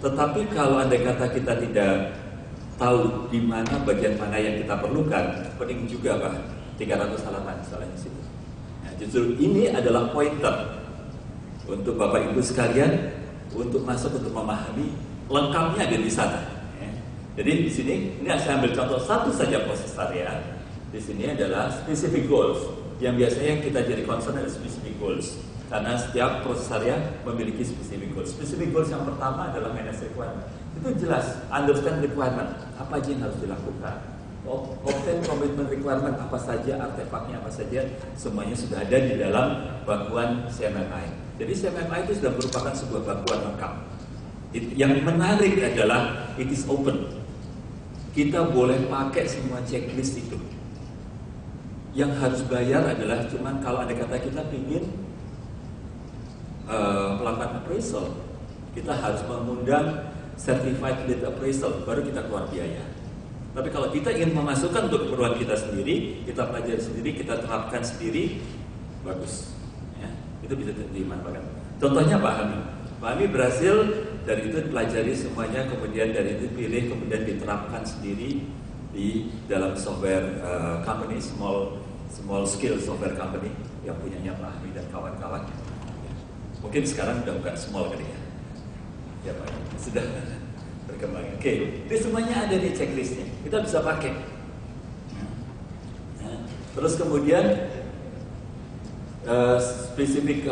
Tetapi kalau andai kata kita tidak tahu di mana bagian mana yang kita perlukan, penting juga Pak, 300 halaman misalnya di situ. Nah, justru ini adalah pointer untuk Bapak Ibu sekalian untuk masuk untuk memahami lengkapnya ada di sana. Ya. Jadi di sini ini saya ambil contoh satu saja proses area. Di sini adalah specific goals. Yang biasanya kita jadi concern adalah specific goals. Karena setiap proses area memiliki specific goals. Specific goals yang pertama adalah manage requirement. Itu jelas, understand requirement. Apa aja yang harus dilakukan? Obtain commitment requirement, apa saja, artefaknya apa saja, semuanya sudah ada di dalam bakuan CMMI. Jadi CMMI itu sudah merupakan sebuah bakuan lengkap. Yang menarik adalah it is open. Kita boleh pakai semua checklist itu. Yang harus bayar adalah cuman kalau ada kata kita ingin melakukan appraisal, kita harus mengundang certified lead appraisal, baru kita keluar biaya. Tapi kalau kita ingin memasukkan untuk keperluan kita sendiri, kita pelajari sendiri, kita terapkan sendiri, bagus. Ya, itu bisa dimanfaatkan. Contohnya Pak Hami. Pak Hami berhasil dari itu pelajari semuanya, kemudian dari itu pilih, kemudian diterapkan sendiri di dalam software company, small scale software company yang punyanya Pak Hami dan kawan-kawan. Mungkin sekarang sudah bukan small kali ya. Ya Pak, sudah berkembang. Oke, itu semuanya ada di checklistnya. Kita bisa pakai. Nah, terus kemudian spesifik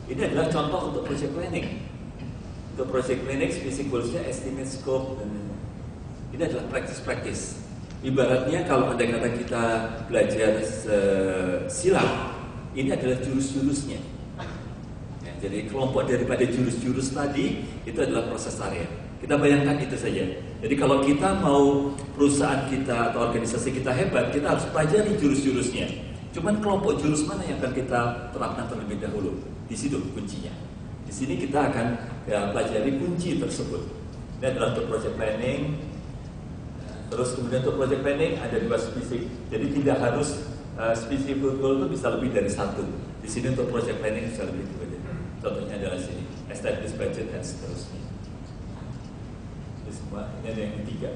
ini adalah contoh untuk project planning. Untuk project planning, spesifik goalsnya estimate scope dan ini adalah practice. Ibaratnya kalau ada kata kita belajar silat, ini adalah jurus-jurusnya. Ya, jadi kelompok daripada jurus-jurus tadi itu adalah proses area. Kita bayangkan itu saja. Jadi kalau kita mau perusahaan kita atau organisasi kita hebat, kita harus pelajari jurus-jurusnya. Cuman kelompok jurus mana yang akan kita terapkan terlebih dahulu? Di situ kuncinya. Di sini kita akan pelajari kunci tersebut. Ini adalah untuk project planning. Terus kemudian untuk project planning ada 2 spesifik. Jadi tidak harus spesifik goal itu bisa lebih dari 1. Di sini untuk project planning bisa lebih dari 2. Contohnya adalah sini, establish budget dan seterusnya. Ini ada yang ketiga.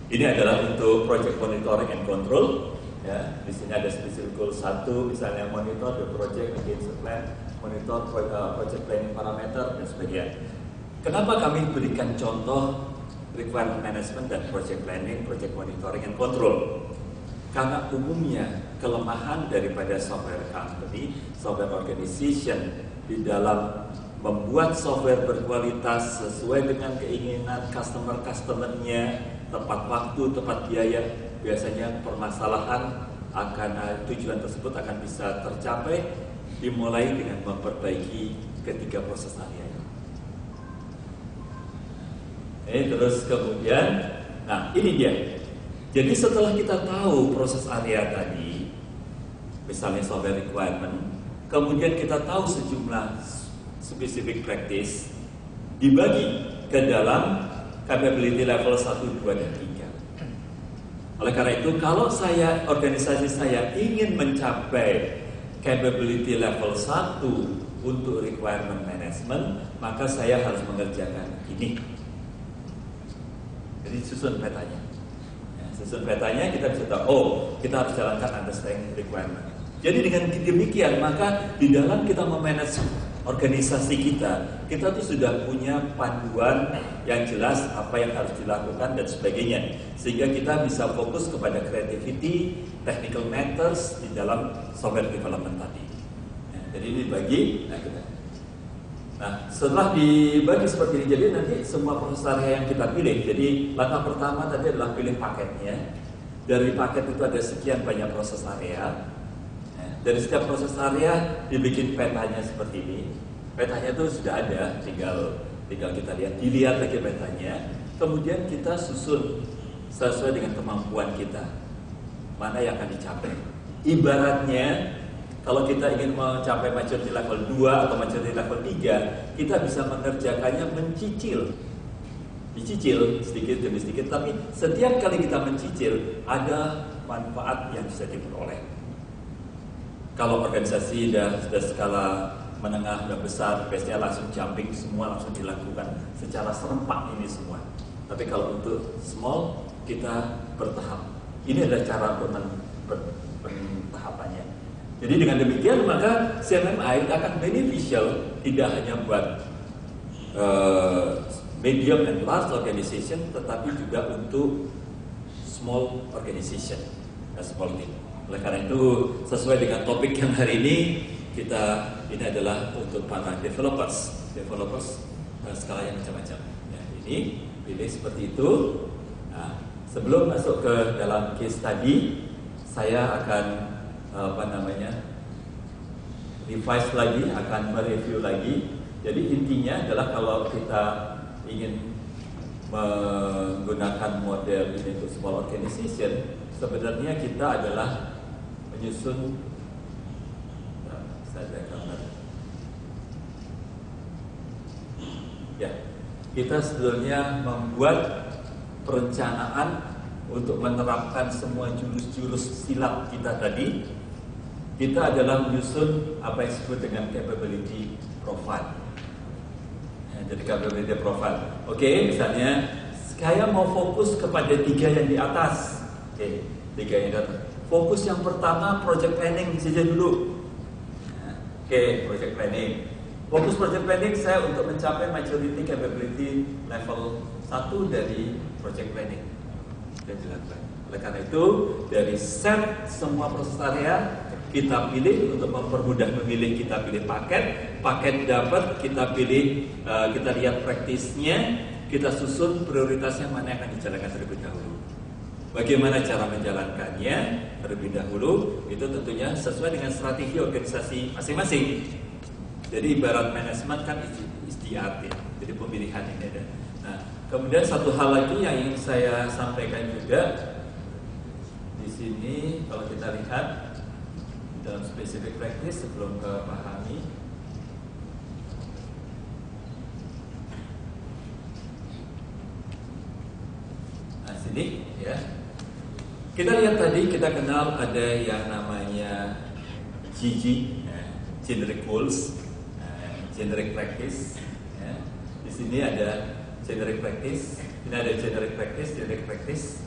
Ini adalah untuk project monitoring and control. Ya, di sini ada specific goal 1, misalnya monitor the project against the plan, monitor project planning parameter dan sebagainya. Kenapa kami berikan contoh requirement management dan project planning, project monitoring and control? Karena umumnya kelemahan daripada software company, software organization di dalam membuat software berkualitas sesuai dengan keinginan customer-customernya, tepat waktu, tepat biaya, biasanya permasalahan akan tujuan tersebut akan bisa tercapai dimulai dengan memperbaiki ketiga proses area. Terus kemudian, nah ini dia. Jadi setelah kita tahu proses area tadi, misalnya software requirement, kemudian kita tahu sejumlah specific practice, dibagi ke dalam capability level 1, 2, dan 3. Oleh karena itu, kalau organisasi saya ingin mencapai capability level 1 untuk requirement management, maka saya harus mengerjakan ini. Jadi susun petanya. Susun petanya, kita bisa tahu, kita harus jalankan understanding requirement. Jadi dengan demikian, maka di dalam kita memanage organisasi kita tuh sudah punya panduan yang jelas apa yang harus dilakukan dan sebagainya. Sehingga kita bisa fokus kepada creativity, technical matters di dalam software development tadi. Jadi ini dibagi. Nah, setelah dibagi seperti ini, jadi nanti semua proses area yang kita pilih. Jadi langkah pertama tadi adalah pilih paketnya. Dari paket itu ada sekian banyak proses area. Dari setiap proses area dibikin petanya seperti ini. Petanya itu sudah ada, tinggal kita lihat. Dilihat lagi petanya. Kemudian kita susun sesuai dengan kemampuan kita. Mana yang akan dicapai. Ibaratnya kalau kita ingin mencapai maturity level 2 atau maturity level 3, kita bisa mengerjakannya mencicil. Dicicil sedikit demi sedikit, tapi setiap kali kita mencicil ada manfaat yang bisa diperoleh. Kalau organisasi sudah skala menengah dan besar, biasanya langsung jumping, semua langsung dilakukan secara serempak ini semua. Tapi kalau untuk small, kita bertahap. Ini adalah cara pentahapannya. Jadi dengan demikian maka CMMI akan beneficial tidak hanya buat medium and large organization, tetapi juga untuk small organization, small team. Oleh karena itu sesuai dengan topik yang hari ini ini adalah untuk para developers skalanya macam-macam. Ya, ini pilih seperti itu. Nah, sebelum masuk ke dalam case study, saya akan revise lagi, akan mereview lagi. Jadi intinya adalah kalau kita ingin menggunakan model ini untuk small organization, sebenarnya kita adalah menyusun kita sebetulnya membuat perencanaan untuk menerapkan semua jurus-jurus silat kita tadi. Kita adalah menyusun apa yang disebut dengan capability profile. Jadi capability profile. Oke, misalnya saya mau fokus kepada 3 yang di atas. Oke, 3 yang di atas. Fokus yang pertama project planning saja dulu. Oke, project planning. Fokus project planning saya untuk mencapai maturity capability level 1 dari project planning. Dan dilakukan. Oleh karena itu, dari set semua proses area kita pilih untuk mempermudah memilih, kita pilih paket dapat, kita pilih, kita lihat praktisnya, kita susun prioritasnya mana yang akan dijalankan terlebih dahulu. Bagaimana cara menjalankannya terlebih dahulu, itu tentunya sesuai dengan strategi organisasi masing-masing. Jadi ibarat manajemen kan istiadat, ya. Jadi pemilihan ini ada. Nah, kemudian satu hal lagi yang ingin saya sampaikan juga di sini, kalau kita lihat dalam specific practice sebelum ke pahami. Nah, sini ya. Kita lihat tadi, kita kenal ada yang namanya GG, generic goals, generic practice. Ya. Di sini ada generic practice, ini ada generic practice.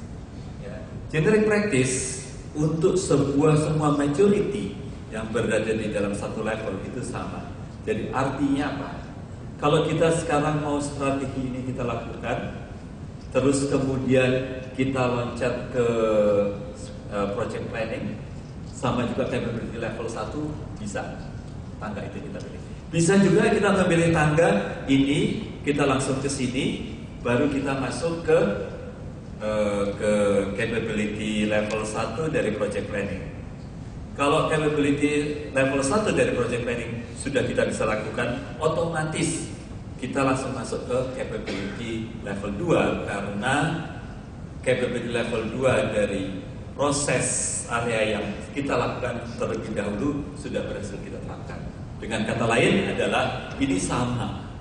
Ya. Generic practice untuk semua maturity yang berada di dalam satu level itu sama. Jadi artinya apa? Kalau kita sekarang mau strategi ini kita lakukan, terus kemudian kita loncat ke project planning, sama juga capability level 1 bisa. Tangga itu kita pilih. Bisa juga kita memilih tangga ini, kita langsung ke sini, baru kita masuk ke capability level 1 dari project planning. Kalau capability level 1 dari project planning sudah kita bisa lakukan, otomatis kita langsung masuk ke capability level 2, karena capability level 2 dari proses area yang kita lakukan terlebih dahulu sudah berhasil kita terapkan. Dengan kata lain adalah ini sama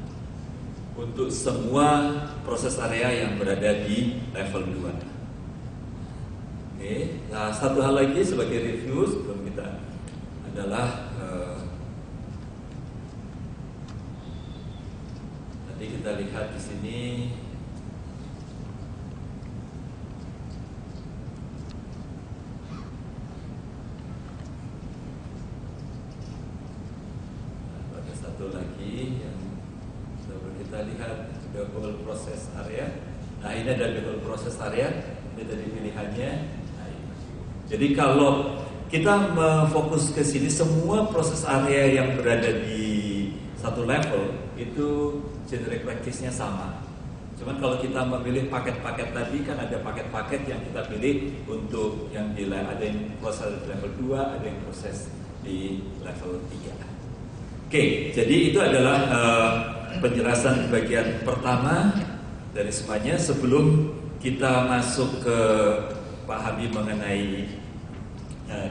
untuk semua proses area yang berada di level 2. Oke, nah satu hal lagi sebagai review sebelum kita adalah nanti kita lihat di sini. Ada satu lagi yang kita lihat, the whole process area. Nah ini ada the whole process area, ini tadi pilihannya. Nah, ini. Jadi kalau kita memfokus ke sini, semua proses area yang berada di satu level itu generic practice-nya sama. Cuman kalau kita memilih paket-paket tadi, kan ada paket-paket yang kita pilih untuk yang di ada yang proses di level 2, ada yang proses di level 3. Oke, jadi itu adalah penjelasan bagian pertama dari semuanya. Sebelum kita masuk ke Pak Habib mengenai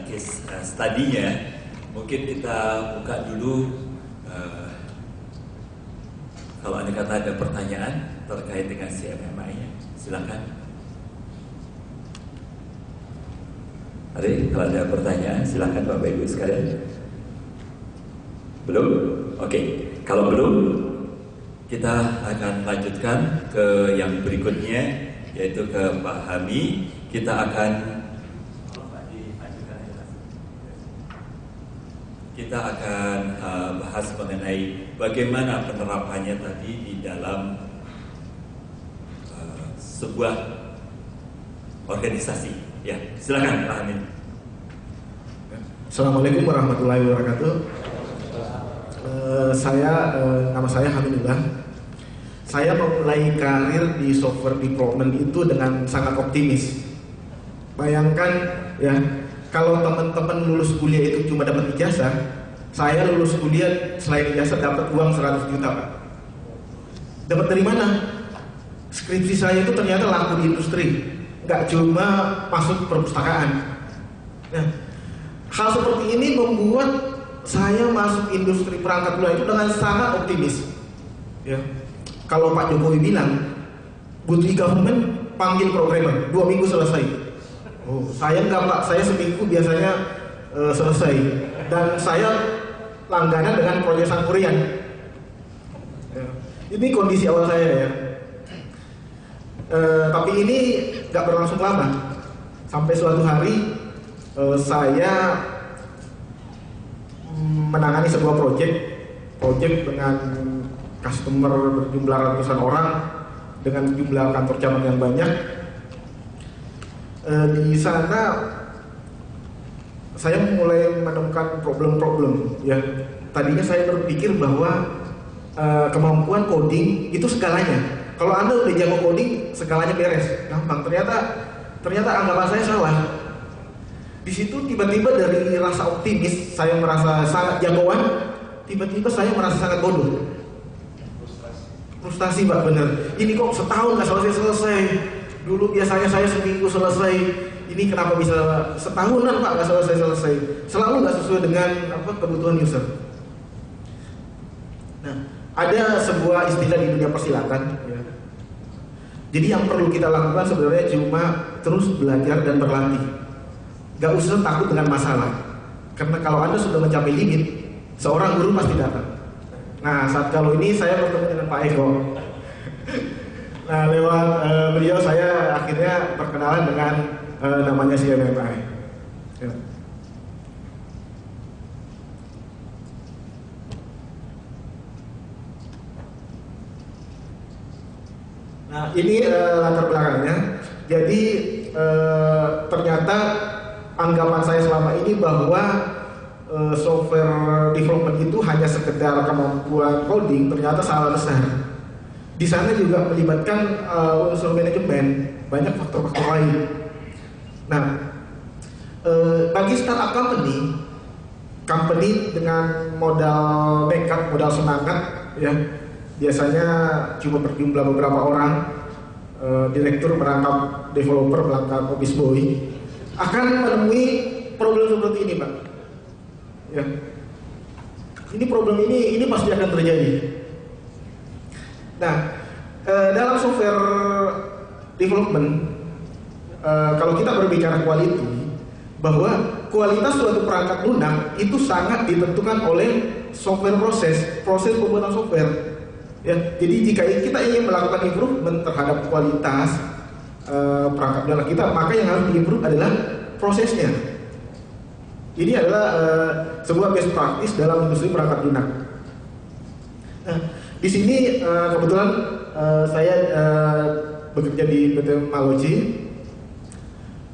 case study-nya, mungkin kita buka dulu. Kalau Anda kata ada pertanyaan terkait dengan CMMI-nya, silakan. Kalau ada pertanyaan, silakan Bapak Ibu sekalian. Belum? Oke. Kalau belum, kita akan lanjutkan ke yang berikutnya, yaitu ke Pak Hami. Kita akan bahas mengenai bagaimana penerapannya tadi di dalam sebuah organisasi. Ya, silakan Pak Hami. Assalamualaikum warahmatullahi wabarakatuh. Nama saya Hamidullah. Saya memulai karir di software development itu dengan sangat optimis. Bayangkan ya, kalau teman-teman lulus kuliah itu cuma dapat ijazah, saya lulus kuliah selain ijazah dapat uang 100 juta, Pak. Dapat dari mana? Skripsi saya itu ternyata laku di industri, nggak cuma masuk perpustakaan. Nah, hal seperti ini membuat saya masuk industri perangkat lunak itu dengan sangat optimis. Ya, kalau Pak Jokowi bilang butuh e-government, panggil programmer, 2 minggu selesai. Oh, saya enggak Pak, saya seminggu biasanya selesai. Dan saya langganan dengan proyekan Korean. Ya, ini kondisi awal saya ya. Tapi ini nggak berlangsung lama. Sampai suatu hari saya menangani sebuah project dengan customer berjumlah ratusan orang dengan jumlah kantor cabang yang banyak. Di sana saya mulai menemukan problem-problem. Ya, tadinya saya berpikir bahwa kemampuan coding itu segalanya. Kalau Anda udah jago coding, segalanya beres, gampang. Ternyata anggapan saya salah. Di situ tiba-tiba dari rasa optimis, saya merasa sangat jagoan, tiba-tiba saya merasa sangat bodoh. Frustasi Pak, bener. Ini kok setahun nggak selesai. Dulu biasanya saya seminggu selesai. Ini kenapa bisa setahunan Pak nggak selesai. Selalu nggak sesuai dengan kebutuhan user. Nah, ada sebuah istilah di dunia persilatan. Ya. Jadi yang perlu kita lakukan sebenarnya cuma terus belajar dan berlatih. Gak usah takut dengan masalah. Karena kalau Anda sudah mencapai limit, seorang guru pasti datang. Nah, saat kalau ini saya bertemu dengan Pak Eko. Nah, lewat beliau saya akhirnya berkenalan dengan namanya CMMI. Ya. Nah, ini latar belakangnya. Jadi ternyata anggapan saya selama ini bahwa software development itu hanya sekedar kemampuan coding, ternyata salah besar. Di sana juga melibatkan unsur manajemen, banyak faktor-faktor lain. Nah, bagi startup company dengan modal nekat, modal semangat, ya biasanya cuma berjumlah beberapa orang, direktur merangkap developer, merangkap office boy, akan menemui problem seperti ini, Pak. Ya, ini problem ini pasti akan terjadi. Nah, dalam software development, kalau kita berbicara quality, bahwa kualitas suatu perangkat lunak itu sangat ditentukan oleh software proses pembuatan software. Ya, jadi jika kita ingin melakukan improvement terhadap kualitas perangkat lunak kita, maka yang harus diimprove adalah prosesnya. Ini adalah sebuah best practice dalam industri perangkat lunak. Nah, di sini kebetulan saya bekerja di PT Maloji.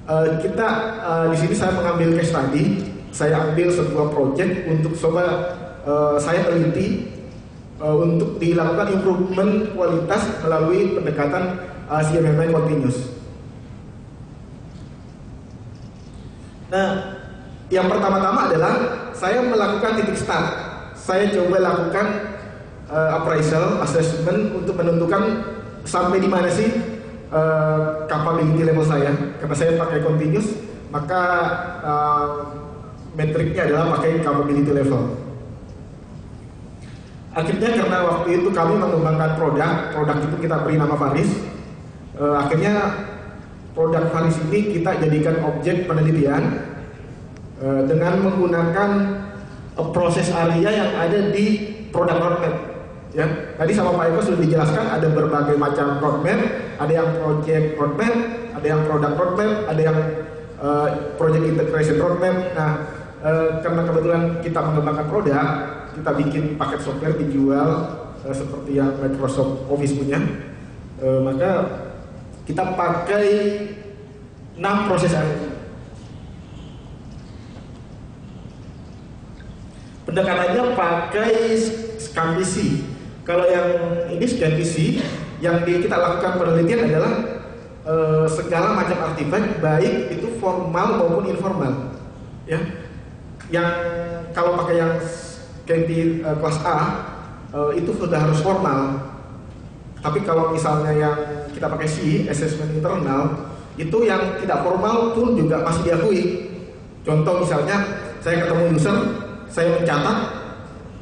Di sini saya mengambil case study. Saya ambil sebuah project untuk saya teliti untuk dilakukan improvement kualitas melalui pendekatan CMMI continuous. Nah, yang pertama-tama adalah saya melakukan titik start. Saya coba lakukan appraisal, assessment untuk menentukan sampai di mana sih capability level saya. Karena saya pakai continuous, maka metriknya adalah pakai capability level. Akhirnya karena waktu itu kami mengembangkan produk itu kita beri nama Faris. Akhirnya produk Faris ini kita jadikan objek penelitian dengan menggunakan proses area yang ada di produk roadmap. Ya, tadi sama Pak Eko sudah dijelaskan ada berbagai macam roadmap, ada yang project roadmap, ada yang product roadmap, ada yang project integration roadmap. Nah, karena kebetulan kita mengembangkan produk, kita bikin paket software dijual seperti yang Microsoft Office punya, maka kita pakai 6 proses area. Pendekatannya pakai scan PC. Kalau yang ini scan PC, yang kita lakukan penelitian adalah segala macam artifak, baik itu formal maupun informal. Ya, yang kalau pakai yang KP kelas A itu sudah harus formal. Tapi kalau misalnya yang kita pakai C, assessment internal, itu yang tidak formal pun juga masih diakui. Contoh misalnya saya ketemu user, saya mencatat,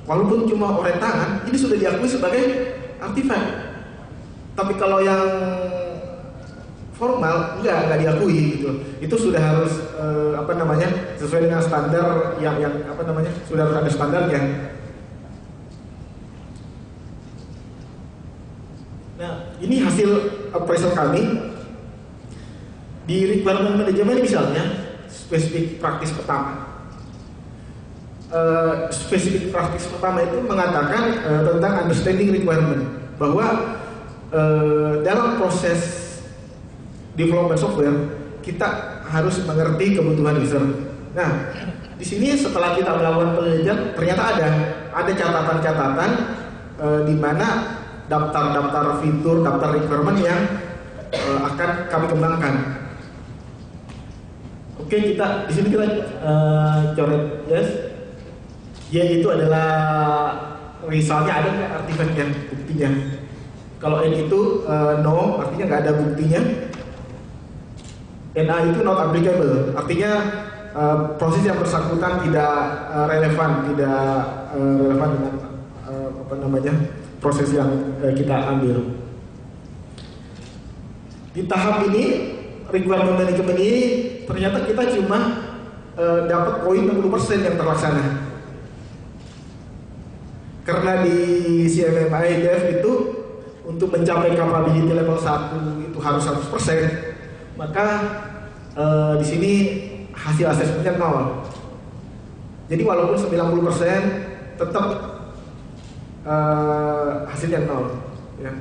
walaupun cuma orek tangan, ini sudah diakui sebagai artifak. Tapi kalau yang formal enggak diakui gitu. Itu sudah harus sesuai dengan standar yang sudah harus ada standarnya. Nah, ini hasil appraisal kami di requirement management misalnya spesifik praktis pertama. Spesifik praktis pertama itu mengatakan tentang understanding requirement, bahwa dalam proses development software kita harus mengerti kebutuhan user. Nah, di sini setelah kita melakukan penelitian ternyata ada catatan-catatan di mana daftar fitur, daftar requirement yang akan kami kembangkan. Oke, di sini kita coret yes. Y itu adalah misalnya ada nggak artifaknya, buktinya. Kalau N itu no, artinya nggak ada buktinya. NA itu not applicable, artinya proses yang bersangkutan tidak relevan dengan proses yang kita ambil. Di tahap ini requirement management ini ternyata kita cuma dapat poin 60% yang terlaksana. Karena di CMMI Dev itu untuk mencapai capability level 1 itu harus 100%, maka di sini hasil asesmennya 0. Jadi walaupun 90% tetap hasilnya 0. Ya.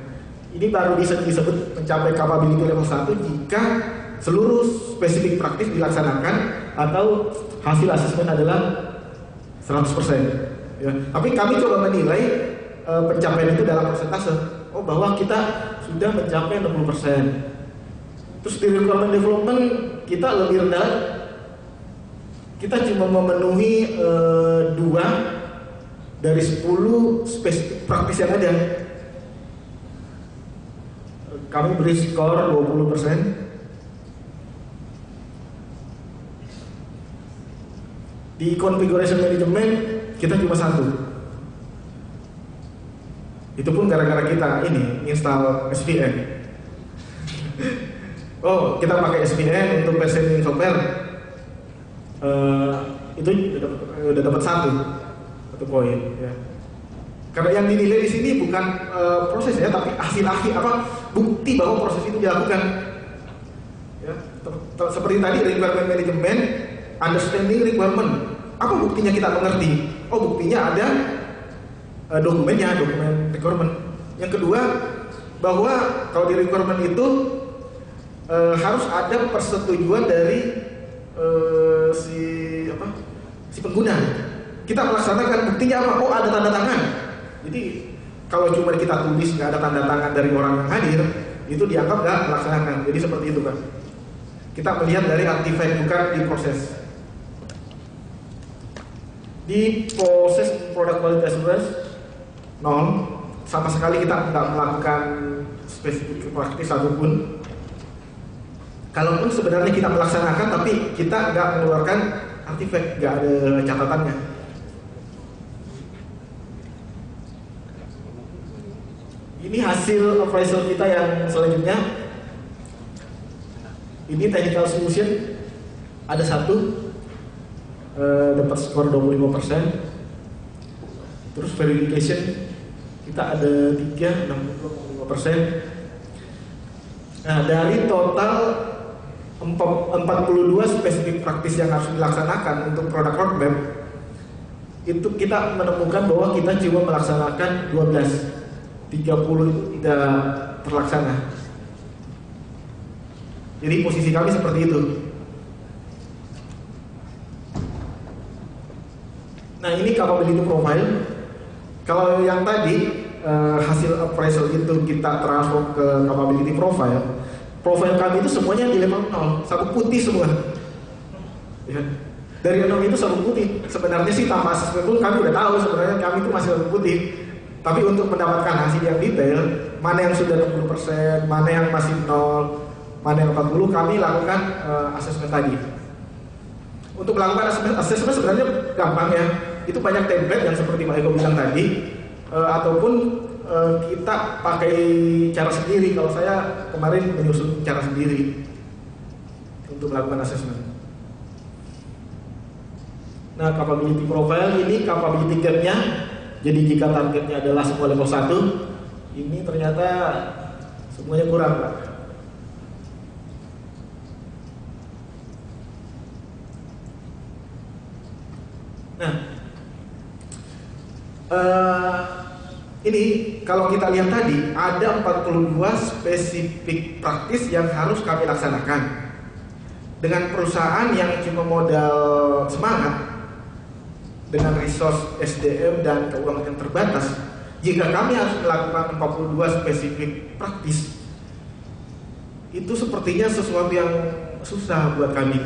Ini baru bisa disebut mencapai capability level 1 jika seluruh spesifik praktis dilaksanakan atau hasil asesmen adalah 100%. Ya. Tapi kami coba menilai pencapaian itu dalam persentase. Oh, bahwa kita sudah mencapai 60%. Terus di requirement development kita lebih rendah. Kita cuma memenuhi 2 dari 10 spesifik praktis yang ada. Kami beri skor 20%. Di configuration management kita cuma 1. Itu pun gara-gara kita ini install SVN. Oh, kita pakai SVN untuk versioning software. Itu udah dapat satu poin. Ya. Karena yang dinilai di sini bukan prosesnya, tapi hasil akhir bukti bahwa proses itu dilakukan. Ya. Seperti tadi requirement management, understanding requirement. Apa buktinya kita mengerti? Oh, buktinya ada dokumennya, dokumen requirement. Yang kedua, bahwa kalau di requirement itu harus ada persetujuan dari si pengguna. Kita melaksanakan, buktinya apa? Oh, ada tanda tangan. Jadi kalau cuma kita tulis nggak ada tanda tangan dari orang yang hadir, itu dianggap nggak melaksanakan. Jadi seperti itu, Pak. Kita melihat dari artifact, bukan di proses. Di proses product quality assurance 0, sama sekali kita nggak melakukan spesifik praktis satupun. Kalaupun sebenarnya kita melaksanakan, tapi kita nggak mengeluarkan artifact, nggak ada catatannya. Ini hasil appraisal kita yang selanjutnya. Ini technical solution ada 1, dapat skor 25%. Terus verification kita ada 3, 65%. Nah, dari total 42 spesifik praktis yang harus dilaksanakan untuk produk roadmap, itu kita menemukan bahwa kita cuma melaksanakan 12, 30 itu tidak terlaksana. Jadi posisi kami seperti itu. Nah, ini capability profile. Kalau yang tadi hasil appraisal itu kita transform ke capability profile. Profile kami itu semuanya di level 0, sabuk putih semua. Ya. Dari 0 itu sabuk putih. Sebenarnya sih tanpa asesmen pun kami udah tahu sebenarnya kami itu masih sabuk putih. Tapi untuk mendapatkan hasil yang detail, mana yang sudah 60%, mana yang masih 0, mana yang 40, kami lakukan asesmen tadi. Untuk melakukan asesmen sebenarnya gampang ya. Itu banyak template yang seperti Pak Eko bilang tadi, ataupun kita pakai cara sendiri. Kalau saya kemarin menyusun cara sendiri untuk melakukan asesmen. Nah, capability profile ini capability gap-nya. Jadi jika targetnya adalah semua level 1, ini ternyata semuanya kurang, Pak. Nah, ini kalau kita lihat tadi ada 42 spesifik praktis yang harus kami laksanakan. Dengan perusahaan yang cuma modal semangat, dengan resource SDM dan keuangan yang terbatas, jika kami harus melakukan 42 spesifik praktis, itu sepertinya sesuatu yang susah buat kami.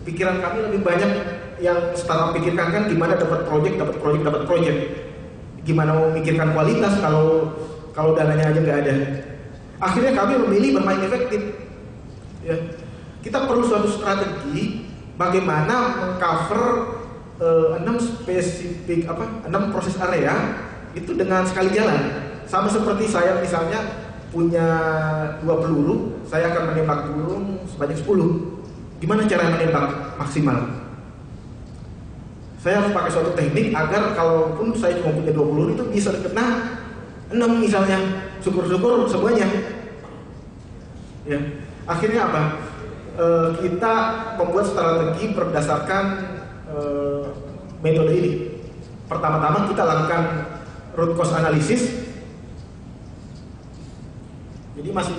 Pikiran kami lebih banyak yang startup pikirkan kan gimana dapat project. Gimana mau memikirkan kualitas kalau dananya aja nggak ada. Akhirnya kami memilih bermain efektif. Ya. Kita perlu suatu strategi bagaimana mengcover 6 spesifik 6 proses area itu dengan sekali jalan. Sama seperti saya misalnya punya 2 peluru, saya akan menembak burung sebanyak 10. Gimana cara menembak maksimal? Saya harus pakai suatu teknik agar kalaupun saya cuma punya 2 peluru itu bisa kena 6 misalnya. Syukur-syukur semuanya. Ya. Akhirnya apa? Kita membuat strategi berdasarkan metode ini. Pertama-tama kita lakukan root cause analysis. Jadi masih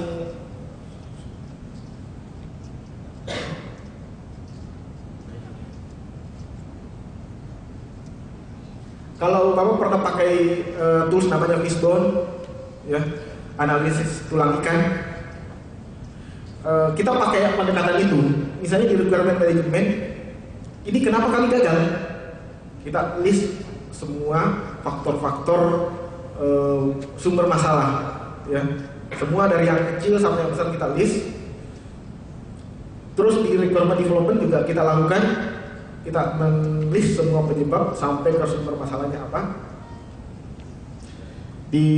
kalau Bapak pernah pakai tools namanya Fishbone, ya, analisis tulang ikan, kita pakai pendekatan itu. Misalnya di requirement management, ini kenapa kami gagal? Kita list semua faktor-faktor sumber masalah, ya, semua dari yang kecil sampai yang besar kita list. Terus di requirement development juga kita lakukan. Kita men-list semua penyebab sampai ke sumber masalahnya apa. di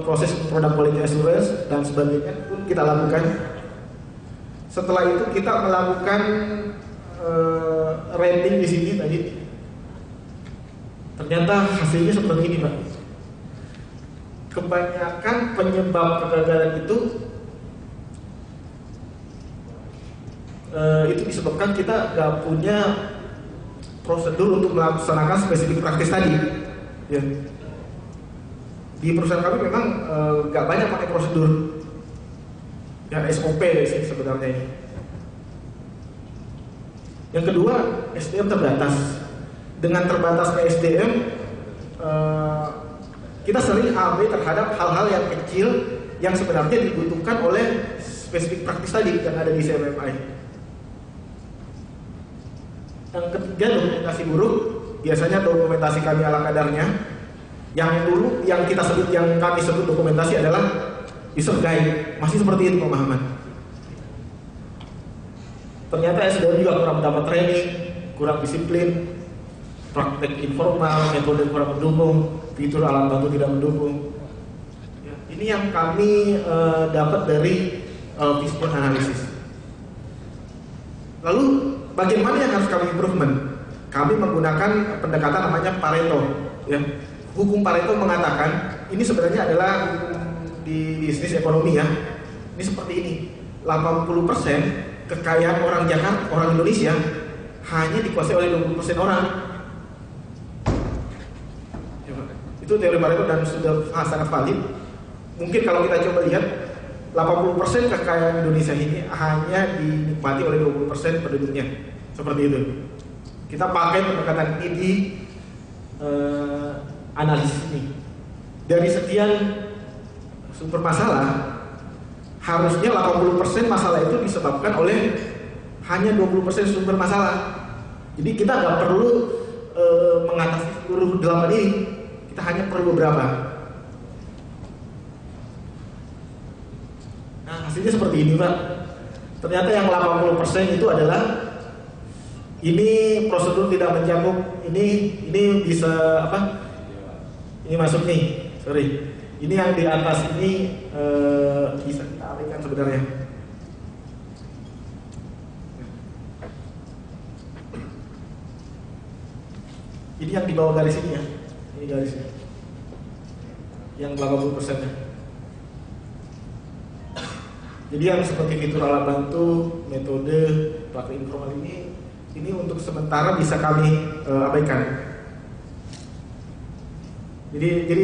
proses product quality assurance dan sebagainya pun kita lakukan. Setelah itu kita melakukan rating di sini tadi. Ternyata hasilnya seperti ini, Pak. Kebanyakan penyebab kegagalan itu disebabkan kita nggak punya prosedur untuk melaksanakan spesifik praktis tadi. Ya. Di perusahaan kami memang nggak banyak pakai prosedur, ya SOP sih sebenarnya ini. Yang kedua, SDM terbatas. Dengan terbatasnya SDM, kita sering abai terhadap hal-hal yang kecil yang sebenarnya dibutuhkan oleh spesifik praktis tadi yang ada di CMMI. Yang ketiga, dokumentasi buruk. Biasanya dokumentasi kami ala kadarnya. Yang dulu yang kami sebut dokumentasi adalah user guide. Masih seperti itu pemahaman. Ternyata SDM juga kurang mendapat training, kurang disiplin, praktek informal, metode kurang mendukung, fitur alat bantu tidak mendukung. Ya, ini yang kami dapat dari Fishbone Analysis. Lalu bagaimana yang harus kami improvement? Kami menggunakan pendekatan namanya Pareto. Ya. Hukum Pareto mengatakan ini sebenarnya adalah hukum di bisnis ekonomi ya. Ini seperti ini. 80% kekayaan orang Jakarta, orang Indonesia hanya dikuasai oleh 20% orang. Itu teori Pareto dan sudah sangat valid. Mungkin kalau kita coba lihat 80% kekayaan Indonesia ini hanya dinikmati oleh 20% penduduknya. Seperti itu. Kita pakai pendekatan ini di analisis ini. Dari sekian sumber masalah, harusnya 80% masalah itu disebabkan oleh hanya 20% sumber masalah. Jadi kita nggak perlu mengatasi seluruh 8 ini. Kita hanya perlu beberapa. Nah, hasilnya seperti ini, Pak. Ternyata yang 80% itu adalah ini prosedur tidak mencakup ini bisa apa? Ini masuk nih, sorry. Ini yang di atas ini bisa kita alihkan sebenarnya. Ini yang di bawah garis ini ya. Ini garisnya. Yang 80% ya. Jadi yang seperti fitur alat bantu, metode, praktik informal ini untuk sementara bisa kami abaikan. Jadi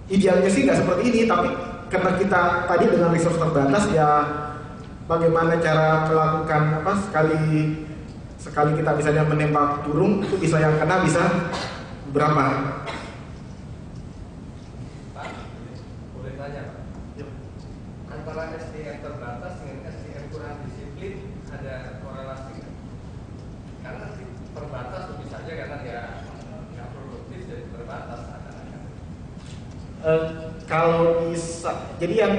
idealnya sih nggak seperti ini, tapi karena kita tadi dengan resource terbatas ya, bagaimana cara melakukan apa sekali kita misalnya menembak burung itu bisa yang kena bisa berapa? Pak, boleh tanya Pak? Yep. Antara SDM terbatas dengan SDM kurang disiplin ada korelasi nggak? Karena terbatas itu bisa aja karena dia nggak produktif jadi terbatas. Kalau bisa, jadi yang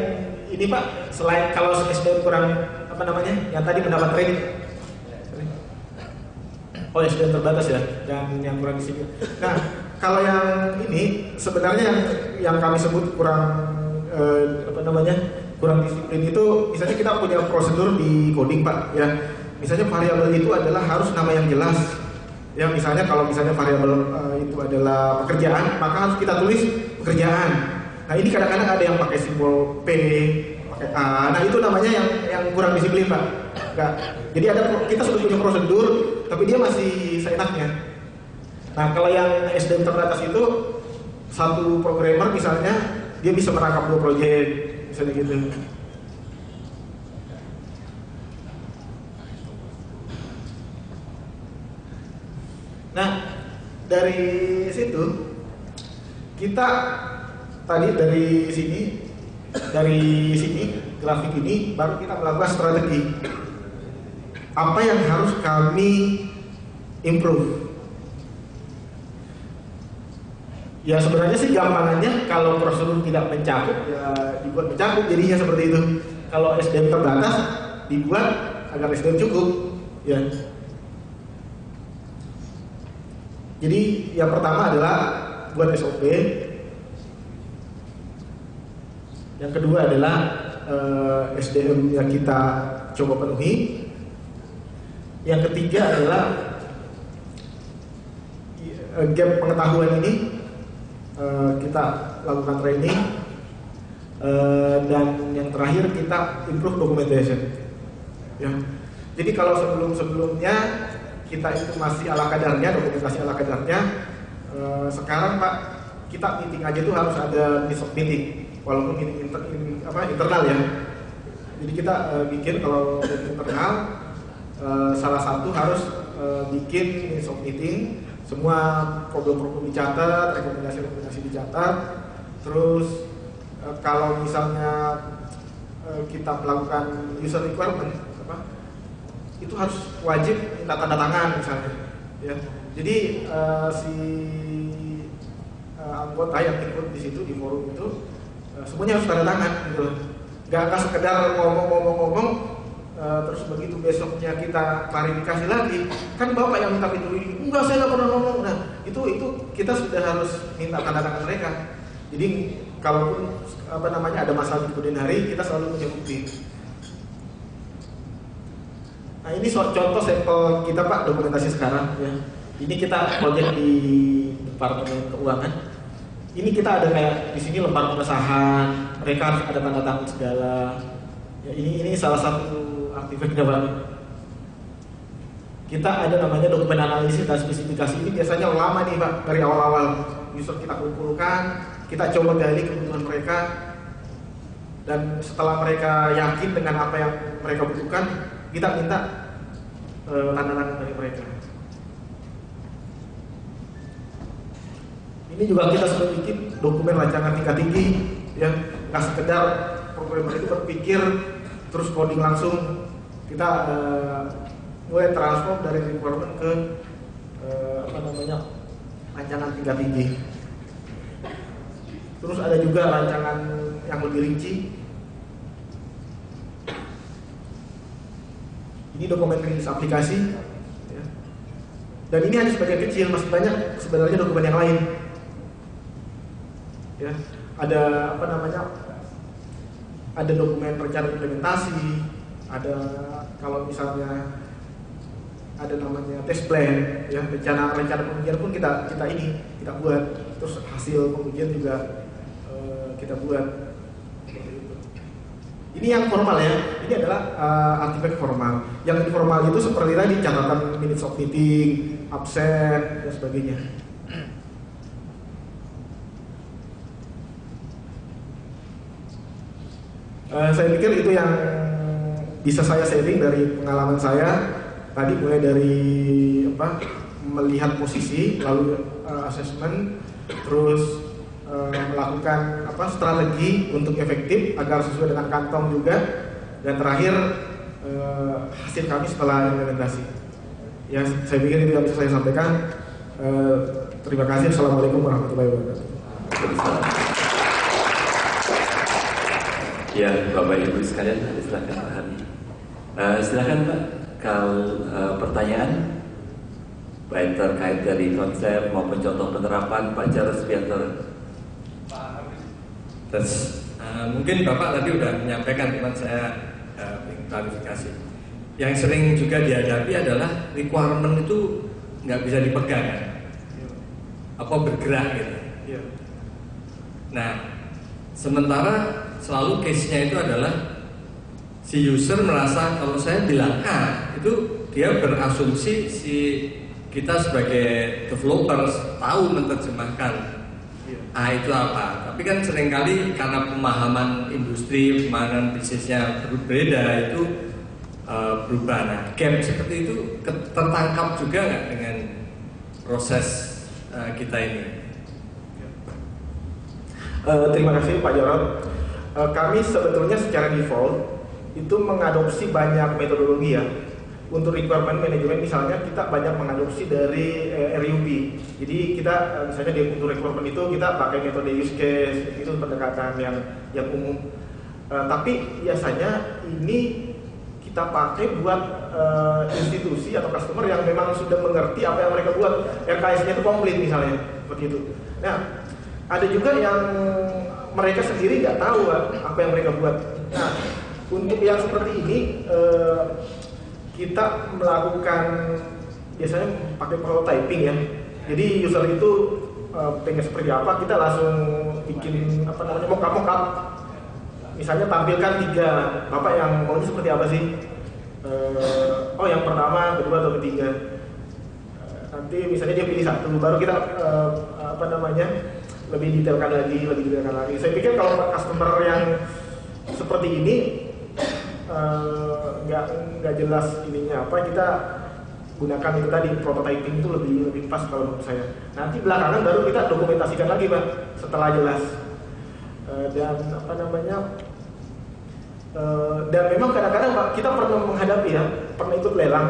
ini Pak, selain kalau SDM kurang apa namanya, yang tadi mendapat training, oh SDM terbatas ya, yang kurang disiplin. Nah, kalau yang ini sebenarnya yang kami sebut kurang kurang disiplin itu, misalnya kita punya prosedur di coding Pak, ya, misalnya variabel itu adalah harus nama yang jelas. Ya misalnya kalau misalnya variabel itu adalah pekerjaan, maka harus kita tulis pekerjaan. Nah ini kadang-kadang ada yang pakai simbol P, pakai A. Nah itu namanya yang kurang disiplin Pak. Enggak. Jadi kita sudah punya prosedur, tapi dia masih seenaknya. Nah kalau yang SDM terbatas itu satu programmer misalnya dia bisa merangkap 2 proyek, misalnya gitu. Nah, dari situ kita tadi dari sini grafik ini baru kita melakukan strategi. Apa yang harus kami improve? Ya sebenarnya sih gampangannya kalau prosedur tidak mencakup ya dibuat mencakup jadinya seperti itu. Kalau SDM terbatas dibuat agar SDM cukup, ya. Jadi yang pertama adalah buat SOP. Yang kedua adalah SDM yang kita coba penuhi. Yang ketiga adalah gap pengetahuan ini kita lakukan training. Dan yang terakhir kita improve documentation. Ya. Jadi kalau sebelumnya kita itu masih ala kadarnya, dokumentasi ala kadarnya, sekarang Pak kita meeting aja tuh harus ada meeting, walaupun meeting internal ya. Jadi kita bikin kalau internal salah satu harus bikin meeting, semua problem-problem dicatat, rekomendasi-rekomendasi dicatat, terus kalau misalnya kita melakukan user requirement itu harus wajib minta tanda tangan misalnya ya. Jadi si anggota yang ikut di situ di forum itu semuanya harus tanda tangan gitu. Gak sekedar ngomong-ngomong terus begitu besoknya kita klarifikasi lagi, kan Bapak yang minta itu, enggak saya nggak pernah ngomong. Nah itu kita sudah harus minta tanda tangan mereka. Jadi kalaupun ada masalah di kemudian hari, kita selalu punya bukti. Nah ini contoh sampel kita Pak dokumentasi sekarang ya. Ini kita proyek di Departemen Keuangan. Ini kita ada kayak di sini lembar pengesahan, mereka harus ada tanda tangan segala. Ya, ini salah satu artefak Pak. Kita ada namanya dokumen analisis dan spesifikasi. Ini biasanya lama nih Pak, dari awal-awal user kita kumpulkan. Kita coba gali kebutuhan mereka, dan setelah mereka yakin dengan apa yang mereka butuhkan, kita minta tanda tangan dari mereka. Ini juga kita sudah bikin dokumen rancangan tingkat tinggi, yang nggak sekedar programmer itu berpikir terus coding langsung. Kita mulai transform dari requirement ke rancangan tingkat tinggi. Terus ada juga rancangan yang lebih rinci. Ini dokumen rilis aplikasi. Ya. Dan ini hanya sebagian kecil, masih banyak sebenarnya dokumen yang lain. Ya, ada ada dokumen rencana implementasi, ada kalau misalnya ada namanya test plan, ya rencana pengujian pun kita buat, terus hasil pengujian juga kita buat. Ini yang formal ya, ini adalah artefak formal. Yang informal itu seperti tadi catatan minutes of meeting, absen dan sebagainya. Saya pikir itu yang bisa saya sharing dari pengalaman saya. Tadi mulai dari melihat posisi, lalu assessment, terus melakukan strategi untuk efektif agar sesuai dengan kantong juga, dan terakhir hasil kami setelah implementasi. Ya, saya pikir itu yang bisa saya sampaikan. Terima kasih. Assalamualaikum warahmatullahi wabarakatuh. Ya, Bapak Ibu sekalian, silakan Pak Hani. Silakan Pak, kalau pertanyaan baik terkait dari konsep maupun contoh penerapan Pak Charles Pianter. Terus mungkin Bapak tadi udah menyampaikan, teman saya klarifikasi. Yang sering juga dihadapi adalah requirement itu nggak bisa dipegang, kan? Apa bergerak gitu. Nah, sementara selalu case-nya itu adalah si user merasa kalau saya bilang A, itu dia berasumsi si kita sebagai developers tahu menerjemahkan A itu apa. Tapi kan seringkali karena pemahaman industri, pemahaman bisnisnya berbeda, itu berubah. Nah, gap seperti itu tertangkap juga nggak dengan proses kita ini? Terima kasih Pak Jarod. Kami sebetulnya secara default itu mengadopsi banyak metodologi ya. Untuk requirement management misalnya kita banyak mengadopsi dari RUB. Jadi kita misalnya untuk requirement itu kita pakai metode use case, itu pendekatan yang umum. Tapi biasanya ini kita pakai buat institusi atau customer yang memang sudah mengerti apa yang mereka buat. RKS-nya itu komplit misalnya, seperti itu. Nah, ada juga yang mereka sendiri nggak tahu apa yang mereka buat. Nah, untuk yang seperti ini kita melakukan biasanya pakai prototyping ya. Jadi user itu pengen seperti apa, kita langsung bikin mock-up. Misalnya tampilkan 3, Bapak yang maunya seperti apa sih? Yang pertama, kedua, atau ketiga. Nanti misalnya dia pilih 1, baru kita lebih detailkan lagi. Saya pikir kalau customer yang seperti ini nggak jelas ininya apa, kita gunakan itu tadi, prototyping itu lebih pas kalau menurut saya. Nanti belakangan baru kita dokumentasikan lagi Pak setelah jelas. Dan memang kadang-kadang Pak, kita pernah menghadapi pernah ikut lelang.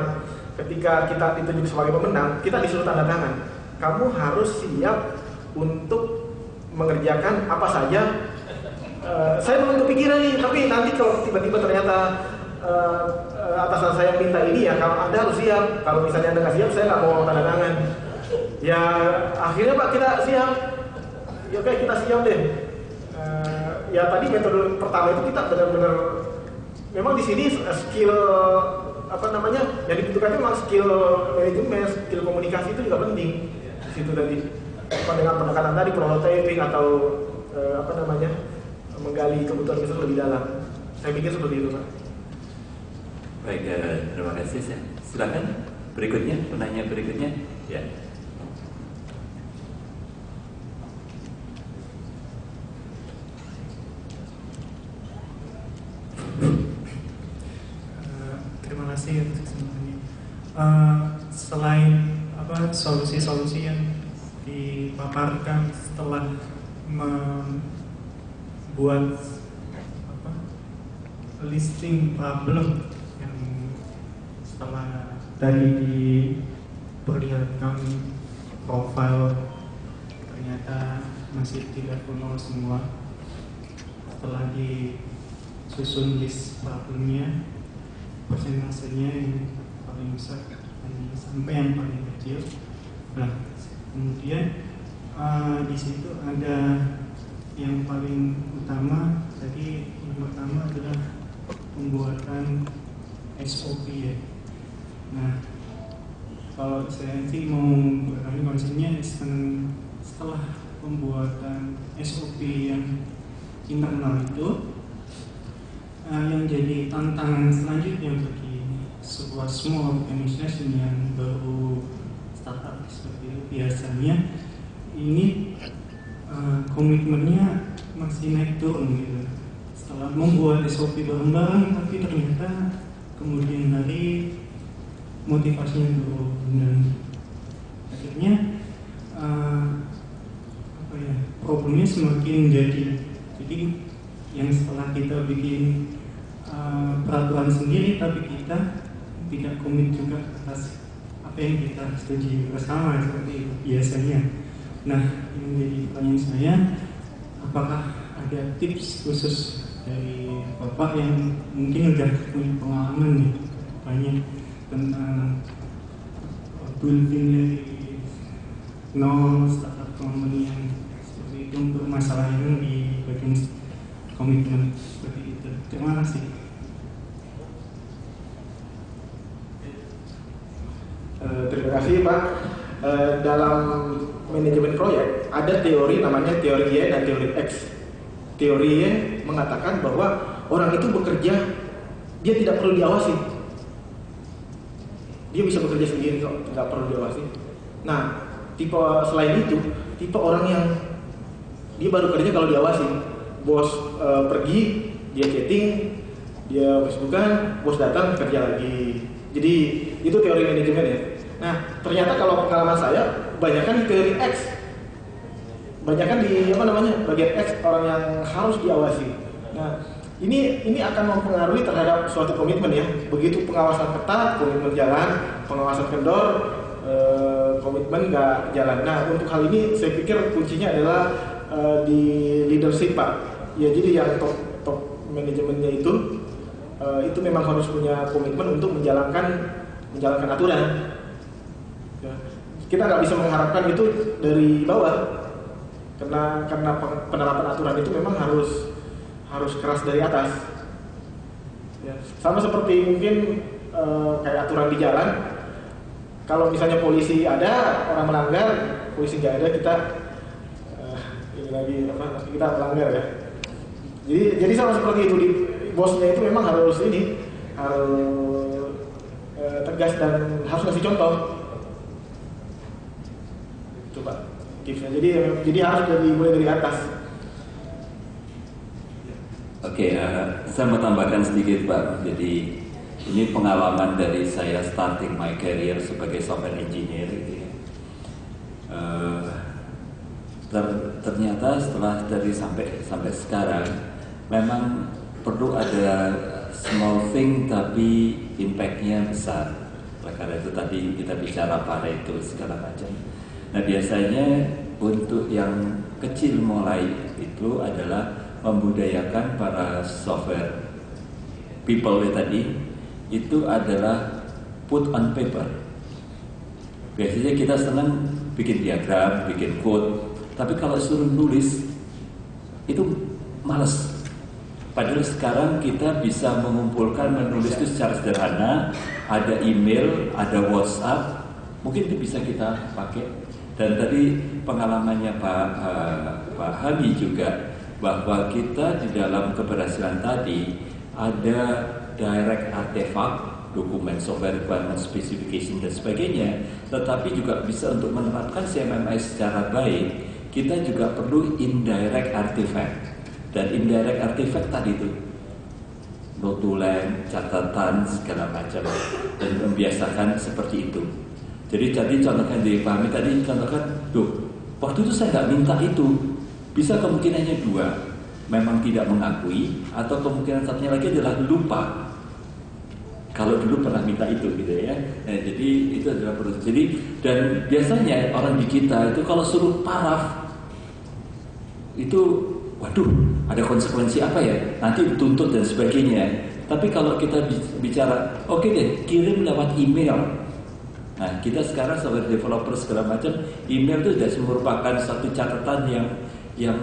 Ketika kita ditunjuk sebagai pemenang, kita disuruh tanda tangan. Kamu harus siap untuk mengerjakan apa saja. Saya belum kepikiran nih, tapi nanti kalau tiba-tiba ternyata atasan saya minta ini ya, kalau Anda harus siap. Kalau misalnya Anda nggak siap, saya nggak mau tanda tangan. Ya akhirnya Pak kita siap. Ya oke, kita siap deh. Ya tadi metode pertama itu kita benar-benar memang di sini skill yang dibutuhkan memang skill manajemen, skill komunikasi itu juga penting di situ tadi. Dengan pendekatan tadi prototyping atau menggali kebutuhan user lebih dalam. Saya pikir seperti itu Pak. Baik, terima kasih. Silakan berikutnya, penanya berikutnya. Ya. Terima kasih atas kesempatannya. Selain solusi-solusi yang dipaparkan setelah membuat listing problem yang setelah tadi diperlihatkan profil ternyata masih di level 0 semua, setelah disusun list problemnya, persentasenya yang paling besar sampai yang paling kecil. Nah, kemudian di situ ada yang paling utama tadi, yang pertama adalah pembuatan SOP ya. Nah, kalau saya sih mau berani konsepnya setelah pembuatan SOP yang internal itu, yang jadi tantangan selanjutnya bagi sebuah small organization yang baru startup seperti itu, biasanya ini komitmennya masih naik turun gitu. Setelah membuat SOP bareng-bareng, tapi ternyata kemudian hari motivasinya turun dan akhirnya problemnya semakin jadi. Jadi yang setelah kita bikin peraturan sendiri, tapi kita tidak komit juga atas apa yang kita setuju bersama seperti itu biasanya. Nah, yang jadi pertanyaan saya, apakah ada tips khusus dari Bapak yang mungkin udah punya pengalaman nih banyak tentang building dari nol startup company yang seperti itu untuk masalah yang di bagian komitmen seperti itu? Terima kasih. Terima kasih Pak. Dalam manajemen proyek ada teori namanya teori Y dan teori X. Teori Y mengatakan bahwa orang itu bekerja, dia tidak perlu diawasi. Dia bisa bekerja sendiri kok, nggak perlu diawasi. Nah, tipe selain itu, tipe orang yang dia baru kerja kalau diawasi. Bos pergi, dia chatting, dia Facebookan, bos datang kerja lagi. Jadi itu teori manajemen ya. Nah, ternyata kalau pengalaman saya, banyakkan di teori X. Banyakkan di bagian X, orang yang harus diawasi. Nah, ini akan mempengaruhi terhadap suatu komitmen ya. Begitu pengawasan ketat, komitmen jalan, pengawasan kendor, komitmen nggak jalan. Nah, untuk hal ini saya pikir kuncinya adalah di leadership Pak. Ya, jadi yang top manajemennya itu memang harus punya komitmen untuk menjalankan aturan. Ya. Kita nggak bisa mengharapkan itu dari bawah. karena penerapan aturan itu memang harus keras dari atas. Ya, sama seperti mungkin kayak aturan di jalan. Kalau misalnya polisi ada, orang melanggar, polisi nggak ada, kita kita melanggar ya. Jadi sama seperti itu, bosnya itu memang harus tegas dan harus ngasih contoh. Itu Pak tipsnya. Jadi harus mulai dari atas. Oke, saya mau tambahkan sedikit Pak. Jadi ini pengalaman dari saya starting my career sebagai software engineer gitu ya. Ternyata setelah dari sampai sekarang memang perlu ada small thing tapi impact-nya besar. Karena itu tadi kita bicara Pareto segala macam. Nah biasanya untuk yang kecil mulai itu adalah membudayakan para software people tadi itu adalah put on paper. Biasanya kita senang bikin diagram, bikin code, tapi kalau suruh nulis itu males. Padahal sekarang kita bisa mengumpulkan, menulis itu secara sederhana. Ada email, ada WhatsApp, mungkin itu bisa kita pakai. Dan tadi pengalamannya Pak Hami juga, bahwa kita di dalam keberhasilan tadi ada direct artifact, dokumen software requirement specification dan sebagainya, tetapi juga bisa untuk menerapkan CMMI secara baik. Kita juga perlu indirect artifact. Dan indirect artifact tadi itu notulen, catatan segala macam, dan membiasakan seperti itu. Jadi tadi contohkan dipahami tadi contohkan, waktu itu saya nggak minta itu. Bisa kemungkinannya dua, memang tidak mengakui, atau kemungkinan satunya lagi adalah lupa. Kalau dulu pernah minta itu gitu ya. Nah, jadi itu adalah proses. Jadi dan biasanya orang di kita itu kalau suruh paraf itu, waduh, ada konsekuensi apa ya? Nanti dituntut dan sebagainya. Tapi kalau kita bicara, oke deh, kirim lewat email. Nah, kita sekarang sebagai developer segala macam, email itu sudah merupakan satu catatan yang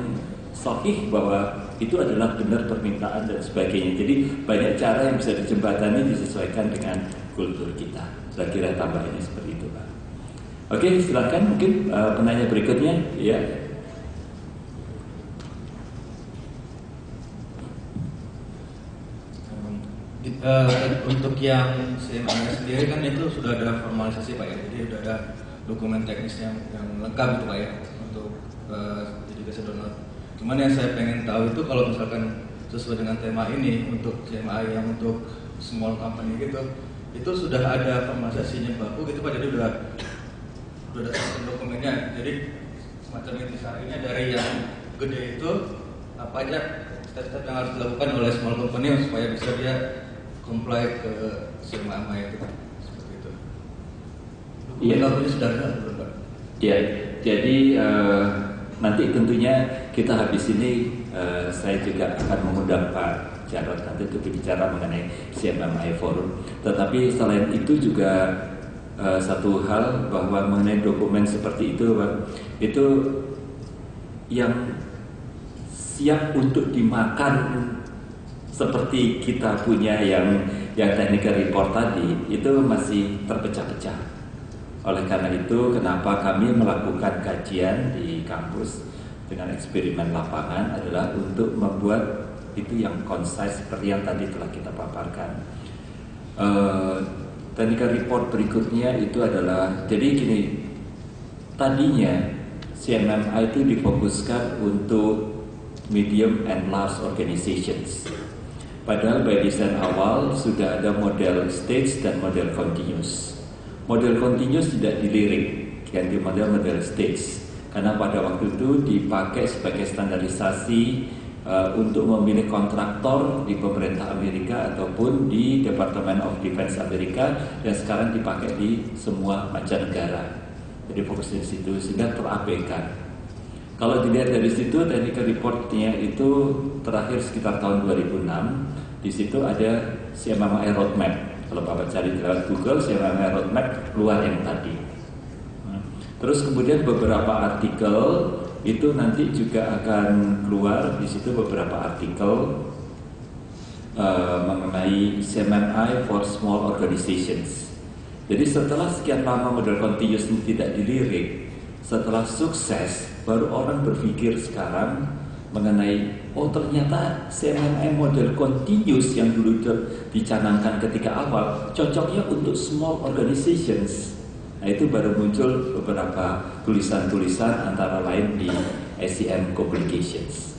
sahih bahwa itu adalah benar permintaan dan sebagainya. Jadi banyak cara yang bisa dijembatani disesuaikan dengan kultur kita. Saya kira tambahannya seperti itu, Pak. Oke, silakan mungkin penanya berikutnya, ya. Untuk yang CMMI sendiri kan itu sudah ada formalisasi Pak ya, jadi sudah ada dokumen teknisnya yang lengkap gitu Pak ya untuk dedikasi download. Cuman yang saya pengen tahu itu kalau misalkan sesuai dengan tema ini untuk CMMI yang untuk small company gitu, itu sudah ada formalisasinya baku gitu Pak, jadi udah ada dokumennya. Jadi semacam intisarinya dari yang gede itu apa aja step-step yang harus dilakukan oleh small company supaya bisa dia comply ke CMMI itu seperti itu. Iya, sudah ada belum Pak? Iya, jadi nanti tentunya kita habis ini saya juga akan mengundang Pak Jarod nanti untuk berbicara mengenai CMMI Forum. Tetapi selain itu juga satu hal bahwa mengenai dokumen seperti itu, Pak, itu yang siap untuk dimakan seperti kita punya yang technical report tadi itu masih terpecah-pecah. Oleh karena itu kenapa kami melakukan kajian di kampus dengan eksperimen lapangan adalah untuk membuat itu yang concise seperti yang tadi telah kita paparkan. Technical report berikutnya itu adalah, jadi gini, tadinya CMMI itu difokuskan untuk medium and large organizations. Padahal by design awal sudah ada model stage dan model continuous. Model continuous tidak dilirik, ganti model stage. Karena pada waktu itu dipakai sebagai standarisasi untuk memilih kontraktor di pemerintah Amerika ataupun di Department of Defense Amerika, dan sekarang dipakai di semua mancanegara. Jadi fokusnya di situ sehingga terabaikan. Kalau dilihat dari situ, technical reportnya itu terakhir sekitar tahun 2006. Di situ ada CMMI roadmap. Kalau Bapak cari di Google, CMMI roadmap keluar yang tadi. Terus kemudian beberapa artikel itu nanti juga akan keluar di situ beberapa artikel mengenai CMMI for small organizations. Jadi setelah sekian lama model continuous ini tidak dilirik, setelah sukses, baru orang berpikir sekarang mengenai ternyata CMMI model continuous yang dulu dicanangkan ketika awal cocoknya untuk small organizations. Nah, itu baru muncul beberapa tulisan-tulisan antara lain di SCM Complications.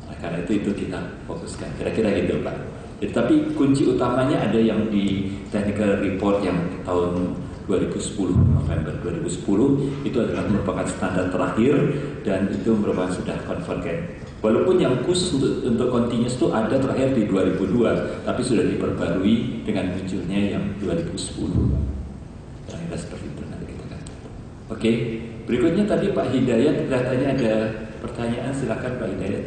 Nah, karena itu kita fokuskan. Kira-kira gitu, Pak. Jadi, tapi kunci utamanya ada yang di technical report yang tahun 2010, November 2010, itu adalah merupakan standar terakhir dan itu merupakan sudah convergent. Walaupun yang khusus untuk continuous itu ada terakhir di 2002, tapi sudah diperbarui dengan munculnya yang 2010. Seperti itu nanti kita kan. Oke, berikutnya tadi Pak Hidayat kelihatannya ada pertanyaan, silakan Pak Hidayat.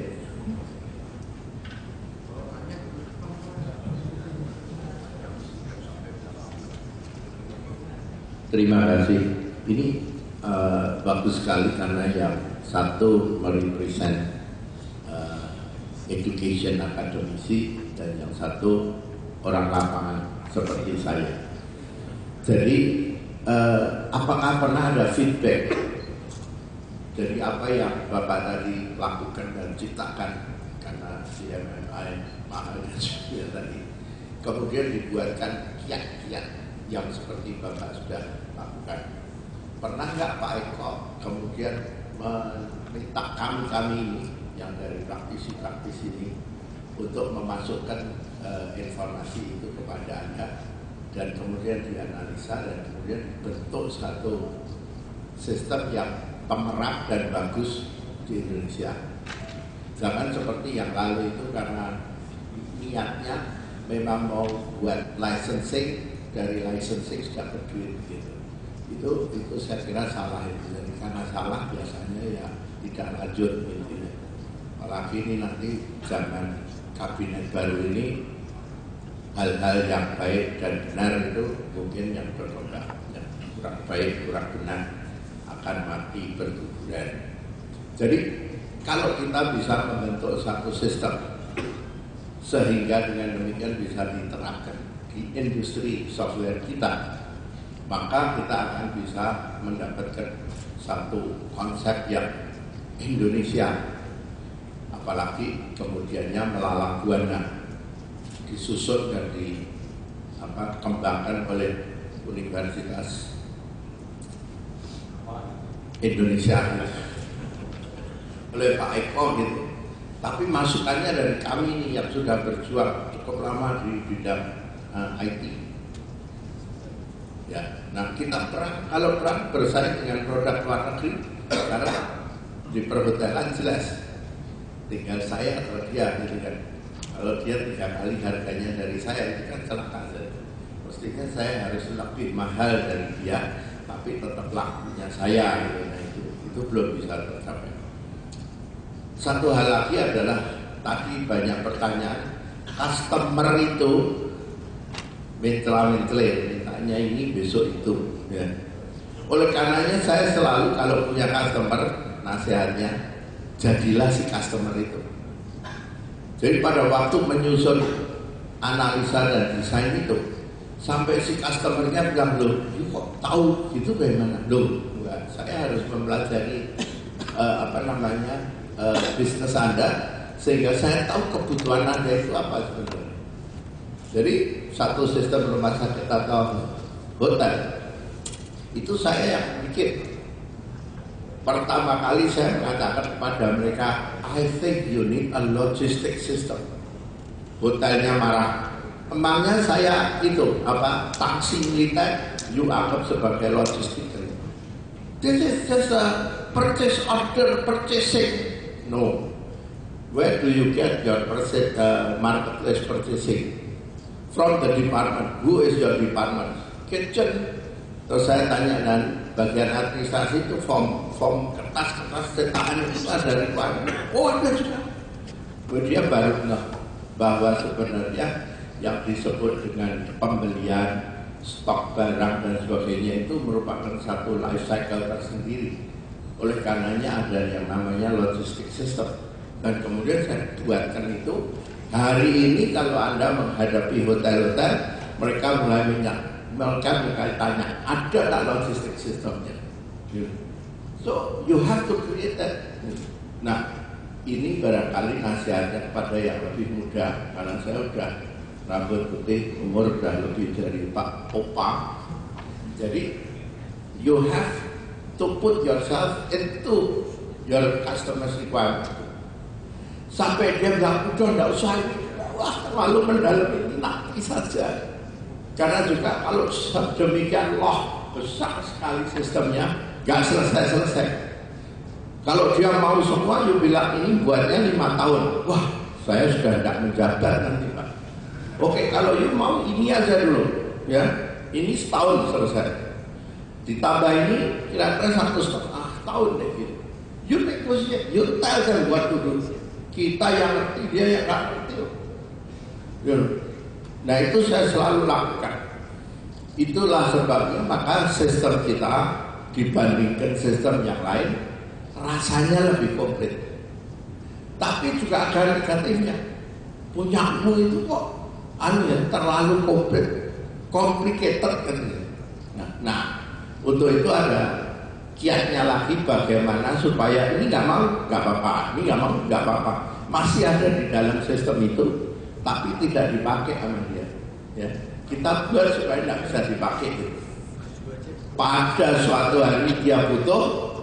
Terima kasih. Ini bagus sekali karena yang satu merepresent education akademisi dan yang satu orang lapangan seperti saya. Jadi apakah pernah ada feedback dari apa yang Bapak tadi lakukan dan ciptakan, karena CMMI mahalnya juga tadi, kemudian dibuatkan kiat-kiat yang seperti Bapak sudah lakukan. Pernah nggak Pak Eko kemudian meminta kami ini yang dari praktisi-praktisi ini untuk memasukkan informasi itu kepada Anda dan kemudian dianalisa dan kemudian dibentuk satu sistem yang pemerak dan bagus di Indonesia. Jangan seperti yang lalu itu karena niatnya memang mau buat licensing, dari licensing sudah berduit gitu. Itu saya kira salah itu. Jadi karena salah biasanya ya tidak lanjut intinya. Apalagi ini nanti zaman kabinet baru ini, hal-hal yang baik dan benar itu mungkin yang berkembang, yang kurang baik, kurang benar akan mati berguguran. Jadi kalau kita bisa membentuk satu sistem sehingga dengan demikian bisa diterapkan di industri software kita, maka kita akan bisa mendapatkan satu konsep yang Indonesia, apalagi kemudiannya melalang buana, disusun dan dikembangkan oleh Universitas Indonesia oleh Pak Eko gitu. Tapi masukannya dari kami ini yang sudah berjuang cukup lama di bidang IT. Ya, nah kita kalau perang bersaing dengan produk luar negeri, karena di perhotelan jelas tinggal saya atau dia gitu kan. Kalau dia 3 kali harganya dari saya, itu kan celaka saja. Mestinya saya harus lebih mahal dari dia, tapi tetap lakunya saya. Gitu. Nah, itu belum bisa tercapai. Satu hal lagi adalah tadi banyak pertanyaan, customer itu mintanya ini besok itu. Ya. Oleh karenanya saya selalu kalau punya customer, nasihatnya jadilah si customer itu. Jadi pada waktu menyusun analisa dan desain itu, sampai si customernya bilang, loh, kok tahu gitu bagaimana? Loh, enggak, saya harus mempelajari bisnis Anda sehingga saya tahu kebutuhan Anda itu apa sebenarnya. Jadi satu sistem rumah sakit atau hotel itu saya yang bikin. Pertama kali saya mengatakan kepada mereka, I think you need a logistic system. Hotelnya marah. Emangnya saya itu taksi militer you anggap sebagai logistik? This is just a purchase order purchasing. No. Where do you get your marketplace purchasing? From the department. Who is your department? Kitchen. Terus saya tanya, dan bagian administrasi itu form kertas cetakan itu ada dari mana? Oh, ada juga. Kemudian baru bahwa sebenarnya yang disebut dengan pembelian stok barang dan sebagainya itu merupakan satu life cycle tersendiri. Oleh karenanya ada yang namanya logistik system. Dan kemudian saya buatkan itu. Hari ini kalau Anda menghadapi hotel-hotel, mereka mulai tanya, ada tak logistik sistemnya? So you have to create that. Nah, ini barangkali nasihatnya kepada yang lebih muda, karena saya udah rambut putih, umur udah lebih dari Pak Opa. Jadi you have to put yourself into your customer's requirement. Sampai dia bilang, udah enggak usah ini, wah terlalu mendalam ini, nanti saja. Karena juga kalau demikian loh, besar sekali sistemnya, nggak selesai-selesai. Kalau dia mau semua, you bilang ini buatnya 5 tahun. Wah, saya sudah tidak menjabat nanti Pak. Oke, kalau you mau ini aja dulu, ya, ini setahun selesai. Ditambah ini kira-kira 1,5 tahun deh gitu. You negotiate, you tell them what to do. Kita yang ngerti, dia yang nggak ngerti. Nah itu saya selalu lakukan. Itulah sebabnya maka sistem kita dibandingkan sistem yang lain rasanya lebih komplit. Tapi juga ada negatifnya. Punyamu itu kok terlalu komplit, complicated kan. Nah untuk itu ada kiatnya lagi bagaimana supaya ini nggak mau nggak apa-apa, ini nggak mau nggak apa-apa, masih ada di dalam sistem itu, tapi tidak dipakai sama dia. Ya, kita buat supaya nggak bisa dipakai. Gitu. Pada suatu hari dia butuh,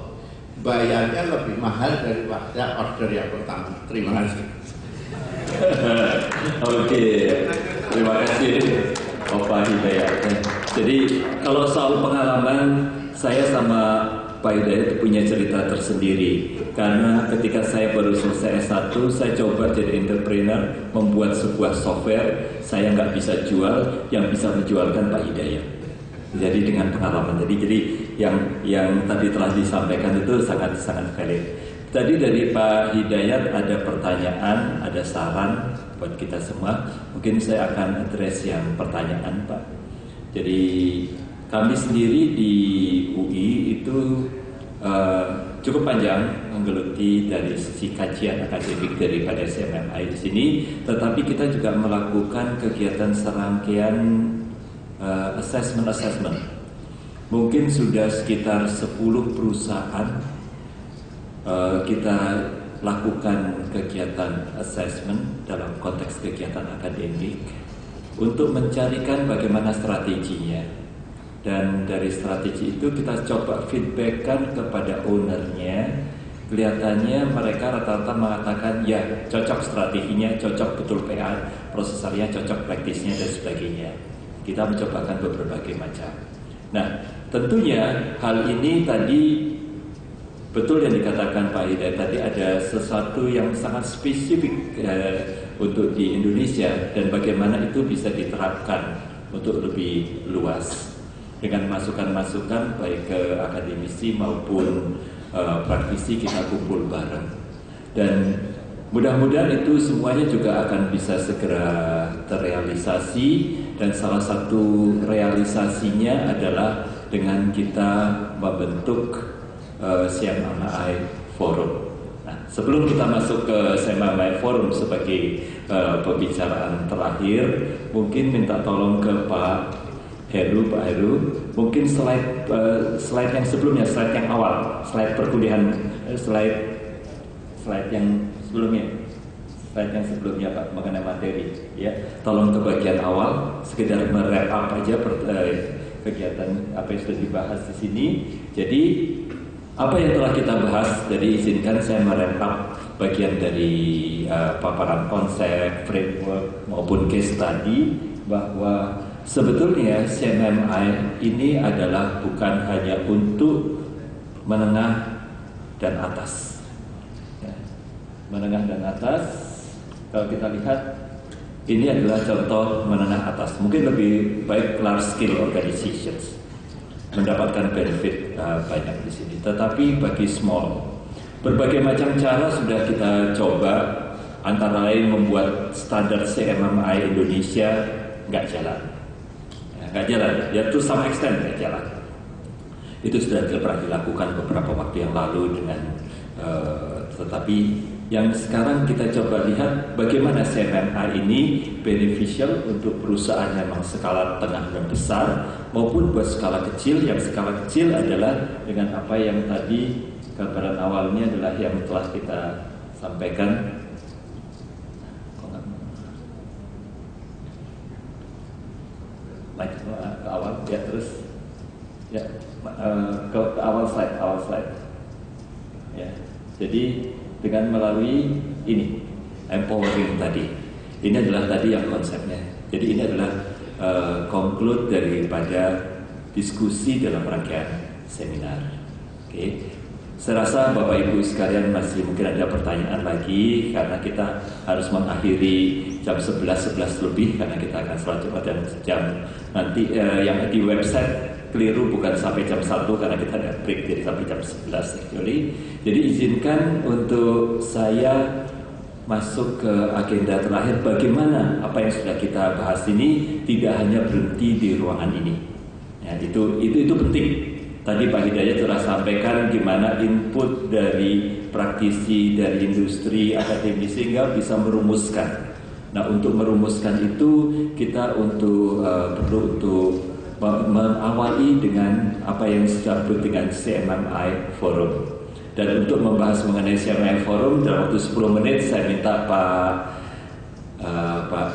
bayarnya lebih mahal daripada order yang pertama. Terima kasih. Oke, terima kasih Opa Hidayat. Jadi kalau soal pengalaman, saya sama Pak Hidayat punya cerita tersendiri. Karena ketika saya baru selesai S1, saya coba jadi entrepreneur, membuat sebuah software. Saya nggak bisa jual, yang bisa menjualkan Pak Hidayat. Jadi dengan pengalaman. Jadi yang tadi telah disampaikan itu sangat valid. Tadi dari Pak Hidayat ada pertanyaan, ada saran buat kita semua. Mungkin saya akan address yang pertanyaan Pak. Jadi kami sendiri di UI itu cukup panjang menggeluti dari sisi kajian akademik daripada CMMI di sini, tetapi kita juga melakukan kegiatan serangkaian assessment. Mungkin sudah sekitar 10 perusahaan kita lakukan kegiatan assessment dalam konteks kegiatan akademik untuk mencarikan bagaimana strateginya. Dan dari strategi itu kita coba feedbackkan kepada ownernya. Kelihatannya mereka rata-rata mengatakan ya cocok strateginya, cocok betul PA, prosesornya cocok, praktisnya dan sebagainya. Kita mencobakan berbagai macam. Nah tentunya hal ini tadi betul yang dikatakan Pak Hidayat tadi, ada sesuatu yang sangat spesifik untuk di Indonesia dan bagaimana itu bisa diterapkan untuk lebih luas. Dengan masukan-masukan baik ke akademisi maupun praktisi kita kumpul bareng. Dan mudah-mudahan itu semuanya juga akan bisa segera terrealisasi. Dan salah satu realisasinya adalah dengan kita membentuk CMMI Forum. Nah, sebelum kita masuk ke CMMI Forum sebagai pembicaraan terakhir, mungkin minta tolong ke Pak Heru, mungkin slide yang sebelumnya, slide yang awal, slide perkuliahan, slide yang sebelumnya Pak mengenai materi, ya. Tolong ke bagian awal, sekedar merap up aja kegiatan apa yang sudah dibahas di sini. Jadi apa yang telah kita bahas, jadi izinkan saya merap up bagian dari paparan konsep, framework maupun case study, bahwa sebetulnya CMMI ini adalah bukan hanya untuk menengah dan atas. Ya. Menengah dan atas, kalau kita lihat ini adalah contoh menengah atas. Mungkin lebih baik large scale organizations mendapatkan benefit banyak di sini. Tetapi bagi small, berbagai macam cara sudah kita coba, antara lain membuat standar CMMI Indonesia nggak jalan. Ya to some extent nggak jalan. Itu sudah pernah dilakukan beberapa waktu yang lalu tetapi yang sekarang kita coba lihat bagaimana CMMI ini beneficial untuk perusahaan yang memang skala tengah dan besar maupun buat skala kecil. Yang skala kecil adalah dengan apa yang tadi gambaran awalnya adalah yang telah kita sampaikan. Ke awal ya, terus ya ke awal slide ya. Jadi dengan melalui ini empowering tadi, ini adalah tadi yang konsepnya. Jadi ini adalah conclude daripada diskusi dalam rangkaian seminar. Oke. Saya rasa Bapak Ibu sekalian masih mungkin ada pertanyaan lagi karena kita harus mengakhiri jam 11 lebih karena kita akan sholat Jumat dan jam nanti yang di website keliru, bukan sampai jam 1 karena kita ada break, jadi sampai jam 11 actually. Jadi izinkan untuk saya masuk ke agenda terakhir, bagaimana apa yang sudah kita bahas ini tidak hanya berhenti di ruangan ini. Ya, itu penting. Tadi Pak Hidayat telah sampaikan gimana input dari praktisi, dari industri, akademisi sehingga bisa merumuskan. Nah, untuk merumuskan itu kita perlu untuk mengawali dengan apa yang disebut dengan CMMI Forum. Dan untuk membahas mengenai CMMI Forum dalam waktu 10 menit saya minta Pak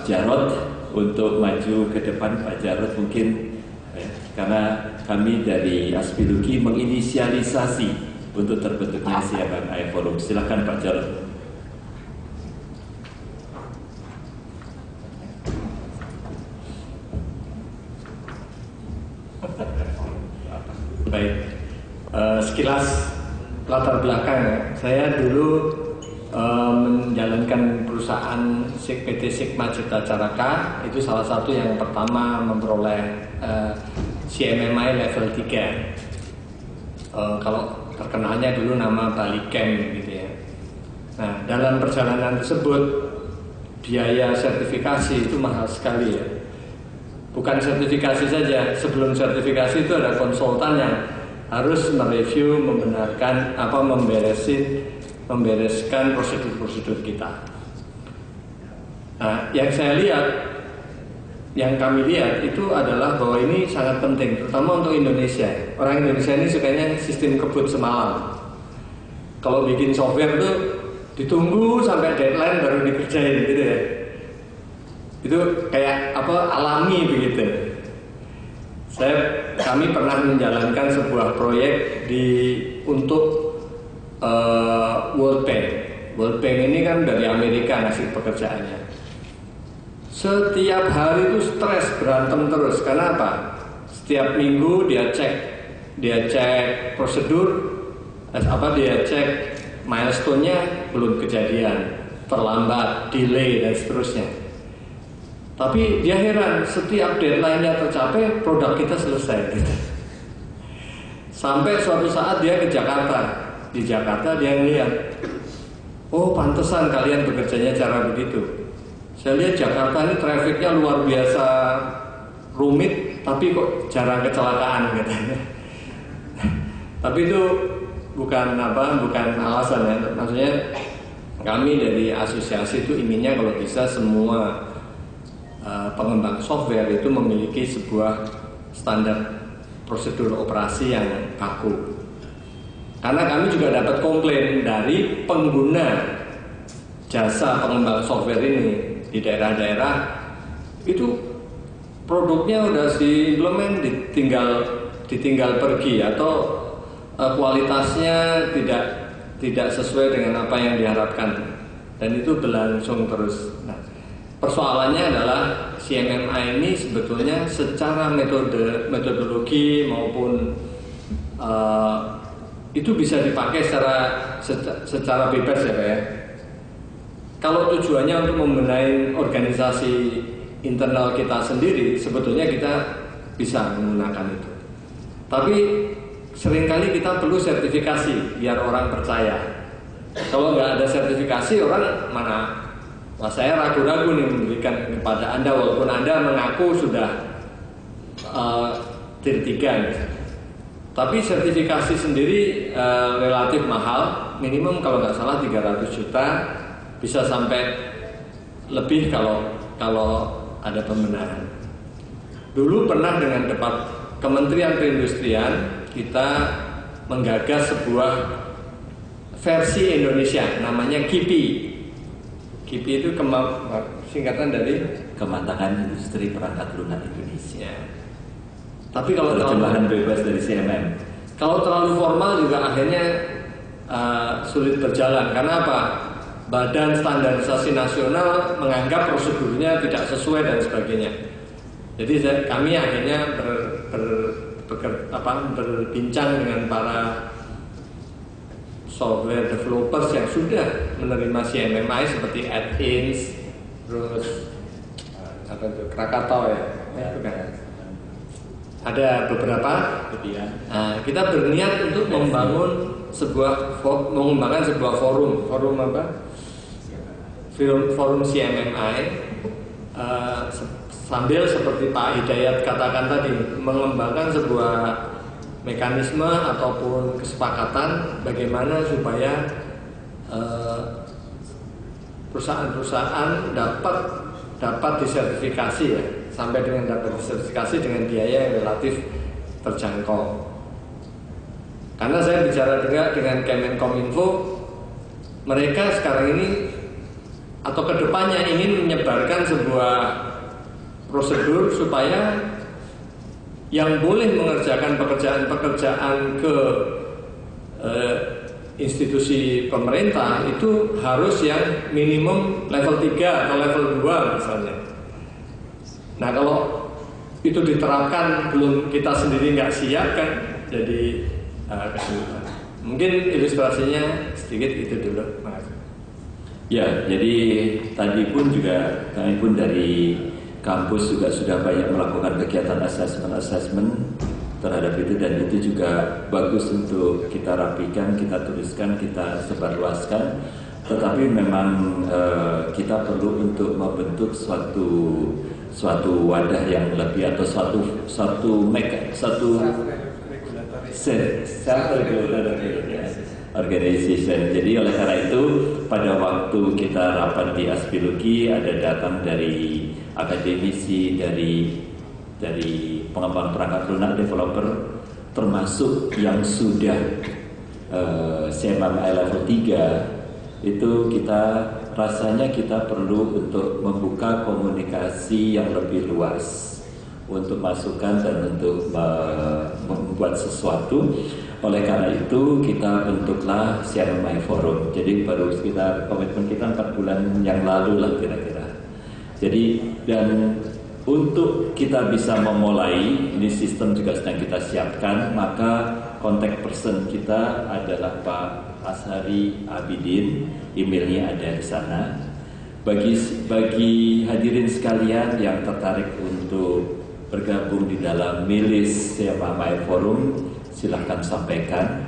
Jarod untuk maju ke depan. Pak Jarod mungkin karena kami dari Aspiluki menginisialisasi untuk terbentuknya CMMI Forum. Silakan Pak Jarod. Baik, sekilas latar belakang, saya dulu menjalankan perusahaan PT Sigma Cipta Caraka, itu salah satu yang pertama memperoleh CMMI level 3. Kalau terkenalnya dulu nama Balicam gitu ya. Nah, dalam perjalanan tersebut biaya sertifikasi itu mahal sekali ya. Bukan sertifikasi saja, sebelum sertifikasi itu ada konsultan yang harus mereview, membenarkan membereskan prosedur-prosedur kita. Nah, yang kami lihat itu adalah bahwa ini sangat penting, terutama untuk Indonesia. Orang Indonesia ini sukanya sistem kebut semalam. Kalau bikin software itu ditunggu sampai deadline baru dikerjain gitu ya. Itu kayak alami begitu. Kami pernah menjalankan sebuah proyek untuk World Bank. World Bank ini kan dari Amerika ngasih pekerjaannya. Setiap hari itu stres, berantem terus. Karena apa? Setiap minggu dia cek prosedur, dia cek milestone-nya belum kejadian, terlambat, delay dan seterusnya. Tapi dia heran, setiap deadline-nya tercapai, produk kita selesai. Sampai suatu saat dia ke Jakarta. Di Jakarta dia ngeliat, oh pantesan kalian bekerjanya cara begitu. Saya lihat Jakarta ini trafiknya luar biasa rumit, tapi kok jarang kecelakaan katanya. Tapi itu bukan alasan ya. Maksudnya kami dari asosiasi itu inginnya kalau bisa semua pengembang software itu memiliki sebuah standar prosedur operasi yang kaku. Karena kami juga dapat komplain dari pengguna jasa pengembang software ini di daerah-daerah, itu produknya udah diimplement ditinggal pergi atau kualitasnya tidak sesuai dengan apa yang diharapkan, dan itu berlangsung terus. Nah, persoalannya adalah CMMI ini sebetulnya secara metodologi maupun itu bisa dipakai secara bebas ya Pak ya. Kalau tujuannya untuk membenahi organisasi internal kita sendiri, sebetulnya kita bisa menggunakan itu. Tapi seringkali kita perlu sertifikasi biar orang percaya. Kalau nggak ada sertifikasi, orang mana? Wah, saya ragu-ragu nih memberikan kepada Anda walaupun Anda mengaku sudah tier 3 gitu. Tapi sertifikasi sendiri relatif mahal, minimum kalau nggak salah 300 juta, bisa sampai lebih kalau ada pembenaran. Dulu pernah dengan debat Kementerian Perindustrian kita menggagas sebuah versi Indonesia namanya KIPI. KIPI itu singkatan dari Kematangan Industri Perangkat Lunak Indonesia. Tapi kalau terjemahan bebas dari CMM. Kalau terlalu formal juga akhirnya sulit berjalan. Karena apa? Badan Standarisasi Nasional menganggap prosedurnya tidak sesuai dan sebagainya. Jadi kami akhirnya berbincang dengan para software developers yang sudah menerima CMMI seperti Athens, terus Krakatau ya, itu kan. Ada beberapa. Nah, kita berniat untuk mengembangkan sebuah forum apa? Forum CMMI. Sambil seperti Pak Hidayat katakan tadi, mengembangkan sebuah mekanisme ataupun kesepakatan bagaimana supaya perusahaan-perusahaan dapat disertifikasi ya, sampai dengan dapat disertifikasi dengan biaya yang relatif terjangkau. Karena saya bicara juga dengan Kemenkominfo, mereka sekarang ini atau kedepannya ingin menyebarkan sebuah prosedur supaya yang boleh mengerjakan pekerjaan-pekerjaan ke institusi pemerintah itu harus yang minimum level 3 atau level 2 misalnya. Nah kalau itu diterapkan belum kita sendiri nggak siap kan jadi kesulitan. Mungkin ilustrasinya sedikit itu dulu. Makasih. Ya, jadi tadi pun juga kami pun dari kampus juga sudah banyak melakukan kegiatan assessment terhadap itu, dan itu juga bagus untuk kita rapikan, kita tuliskan, kita sebarluaskan. Tetapi memang kita perlu untuk membentuk suatu wadah yang lebih atau satu organization. Jadi oleh karena itu pada waktu kita rapat di Aspiluki ada datang dari akademisi, dari pengembang perangkat lunak developer, termasuk yang sudah CMMI level 3, itu kita rasanya kita perlu untuk membuka komunikasi yang lebih luas untuk masukan dan untuk membuat sesuatu. Oleh karena itu kita bentuklah CMMI Forum. Jadi baru sekitar komitmen kita 4 bulan yang lalu lah kira-kira. Jadi dan untuk kita bisa memulai, ini sistem juga sedang kita siapkan, maka kontak person kita adalah Pak Ashari Abidin, emailnya ada di sana. Bagi hadirin sekalian yang tertarik untuk bergabung di dalam milis CMMI Forum, silahkan sampaikan.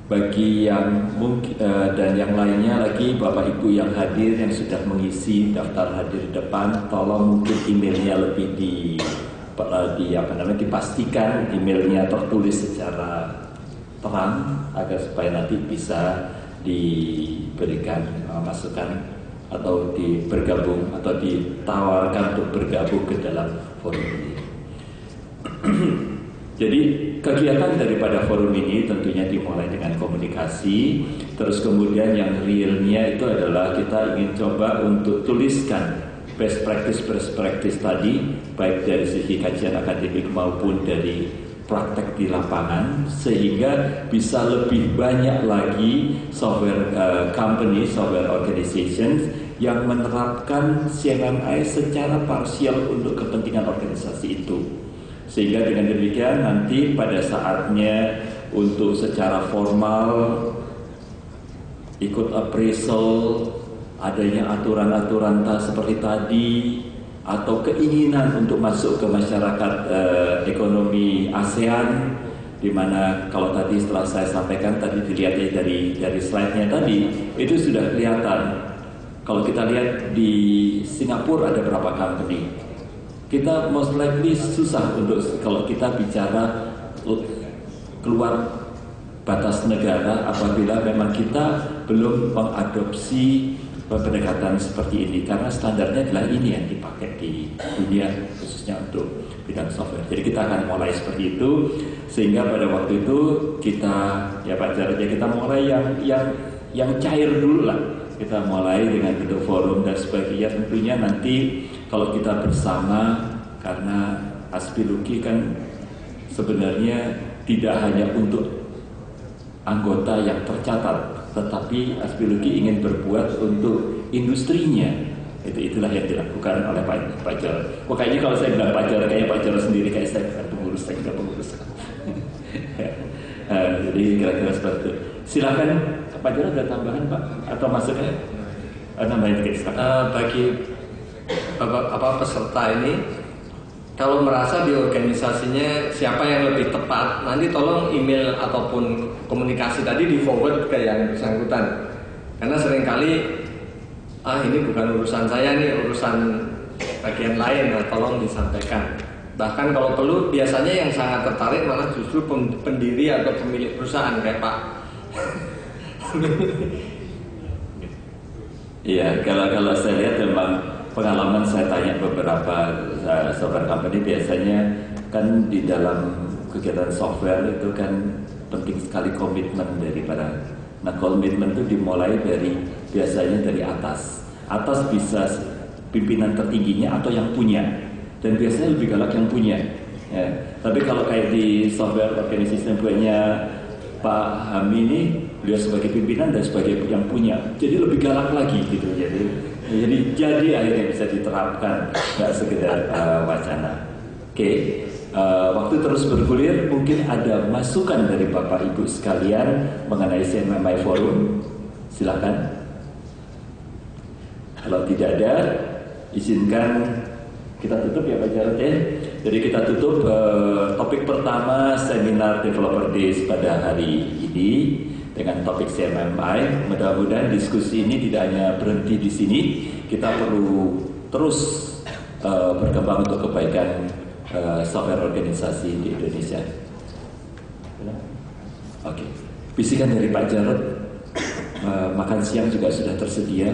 Bagi yang mungkin dan yang lainnya lagi, Bapak Ibu yang hadir yang sudah mengisi daftar hadir di depan, tolong mungkin emailnya lebih dipastikan emailnya tertulis secara terang agar supaya nanti bisa diberikan masukan atau bergabung atau ditawarkan untuk bergabung ke dalam forum ini. Jadi kegiatan daripada forum ini tentunya dimulai dengan komunikasi, terus kemudian yang realnya itu adalah kita ingin coba untuk tuliskan best practice tadi, baik dari sisi kajian akademik maupun dari praktek di lapangan, sehingga bisa lebih banyak lagi software company, software organizations yang menerapkan CMMI secara parsial untuk kepentingan organisasi itu. Sehingga dengan demikian nanti pada saatnya untuk secara formal ikut appraisal, adanya aturan-aturan seperti tadi, atau keinginan untuk masuk ke masyarakat ekonomi ASEAN, di mana kalau tadi setelah saya sampaikan tadi dilihat dari slide-nya tadi itu sudah kelihatan. Kalau kita lihat di Singapura ada berapa company? Kita most likely susah untuk kalau kita bicara keluar batas negara apabila memang kita belum mengadopsi pendekatan seperti ini, karena standarnya adalah ini yang dipakai di dunia khususnya untuk bidang software. Jadi kita akan mulai seperti itu, sehingga pada waktu itu kita ya Pak Jarod, kita mulai yang cair dulu lah. Kita mulai dengan bentuk forum dan sebagainya. Tentunya nanti kalau kita bersama, karena Aspiluki kan sebenarnya tidak hanya untuk anggota yang tercatat, tetapi Aspiluki ingin berbuat untuk industrinya. Itulah yang dilakukan oleh Pak Jarod. Kayaknya kalau saya bilang Pak Jarod, kayaknya Pak Jarod sendiri, kayak saya bukan pengurus, saya bukan pengurus. Jadi kira-kira seperti itu. Silakan Pak Jarod, ada tambahan Pak atau masuknya? Nambahin dikit. Bagi peserta ini, kalau merasa di organisasinya siapa yang lebih tepat, nanti tolong email ataupun komunikasi tadi di forward ke yang bersangkutan. Karena seringkali ini bukan urusan saya nih, urusan bagian lain, tolong disampaikan. Bahkan kalau perlu, biasanya yang sangat tertarik malah justru pendiri atau pemilik perusahaan kayak Pak. Iya, kalau saya lihat memang pengalaman saya tanya beberapa software company, biasanya kan di dalam kegiatan software itu kan penting sekali komitmen daripada. Nah, komitmen itu dimulai biasanya dari atas. Atas bisa pimpinan tertingginya atau yang punya, dan biasanya lebih galak yang punya. Ya. Tapi kalau kayak di software organization punya Pak Hami ini, beliau sebagai pimpinan dan sebagai yang punya, jadi lebih galak lagi gitu. Jadi akhirnya bisa diterapkan, nggak sekedar wacana. Oke. Waktu terus bergulir, mungkin ada masukan dari Bapak Ibu sekalian mengenai CMMI Forum. Silakan. Kalau tidak ada, izinkan kita tutup ya Pak Jarod ya. Jadi kita tutup topik pertama seminar Developer Days pada hari ini dengan topik CMMI. Mudah-mudahan diskusi ini tidak hanya berhenti di sini. Kita perlu terus berkembang untuk kebaikan software organisasi di Indonesia. Oke. Bisikan dari Pak Jarod, makan siang juga sudah tersedia,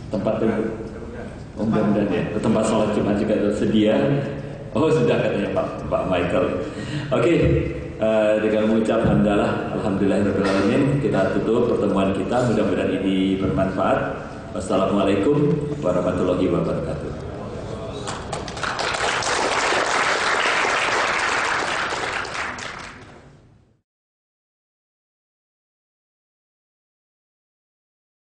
tempat mudah-mudahan ya, tempat sholat Jumat juga tersedia. Oh sudah, katanya Pak Michael. Oke. Dengan mengucap alhamdulillahirrahmanirrahim, kita tutup pertemuan kita. Mudah-mudahan ini bermanfaat. Wassalamualaikum warahmatullahi wabarakatuh.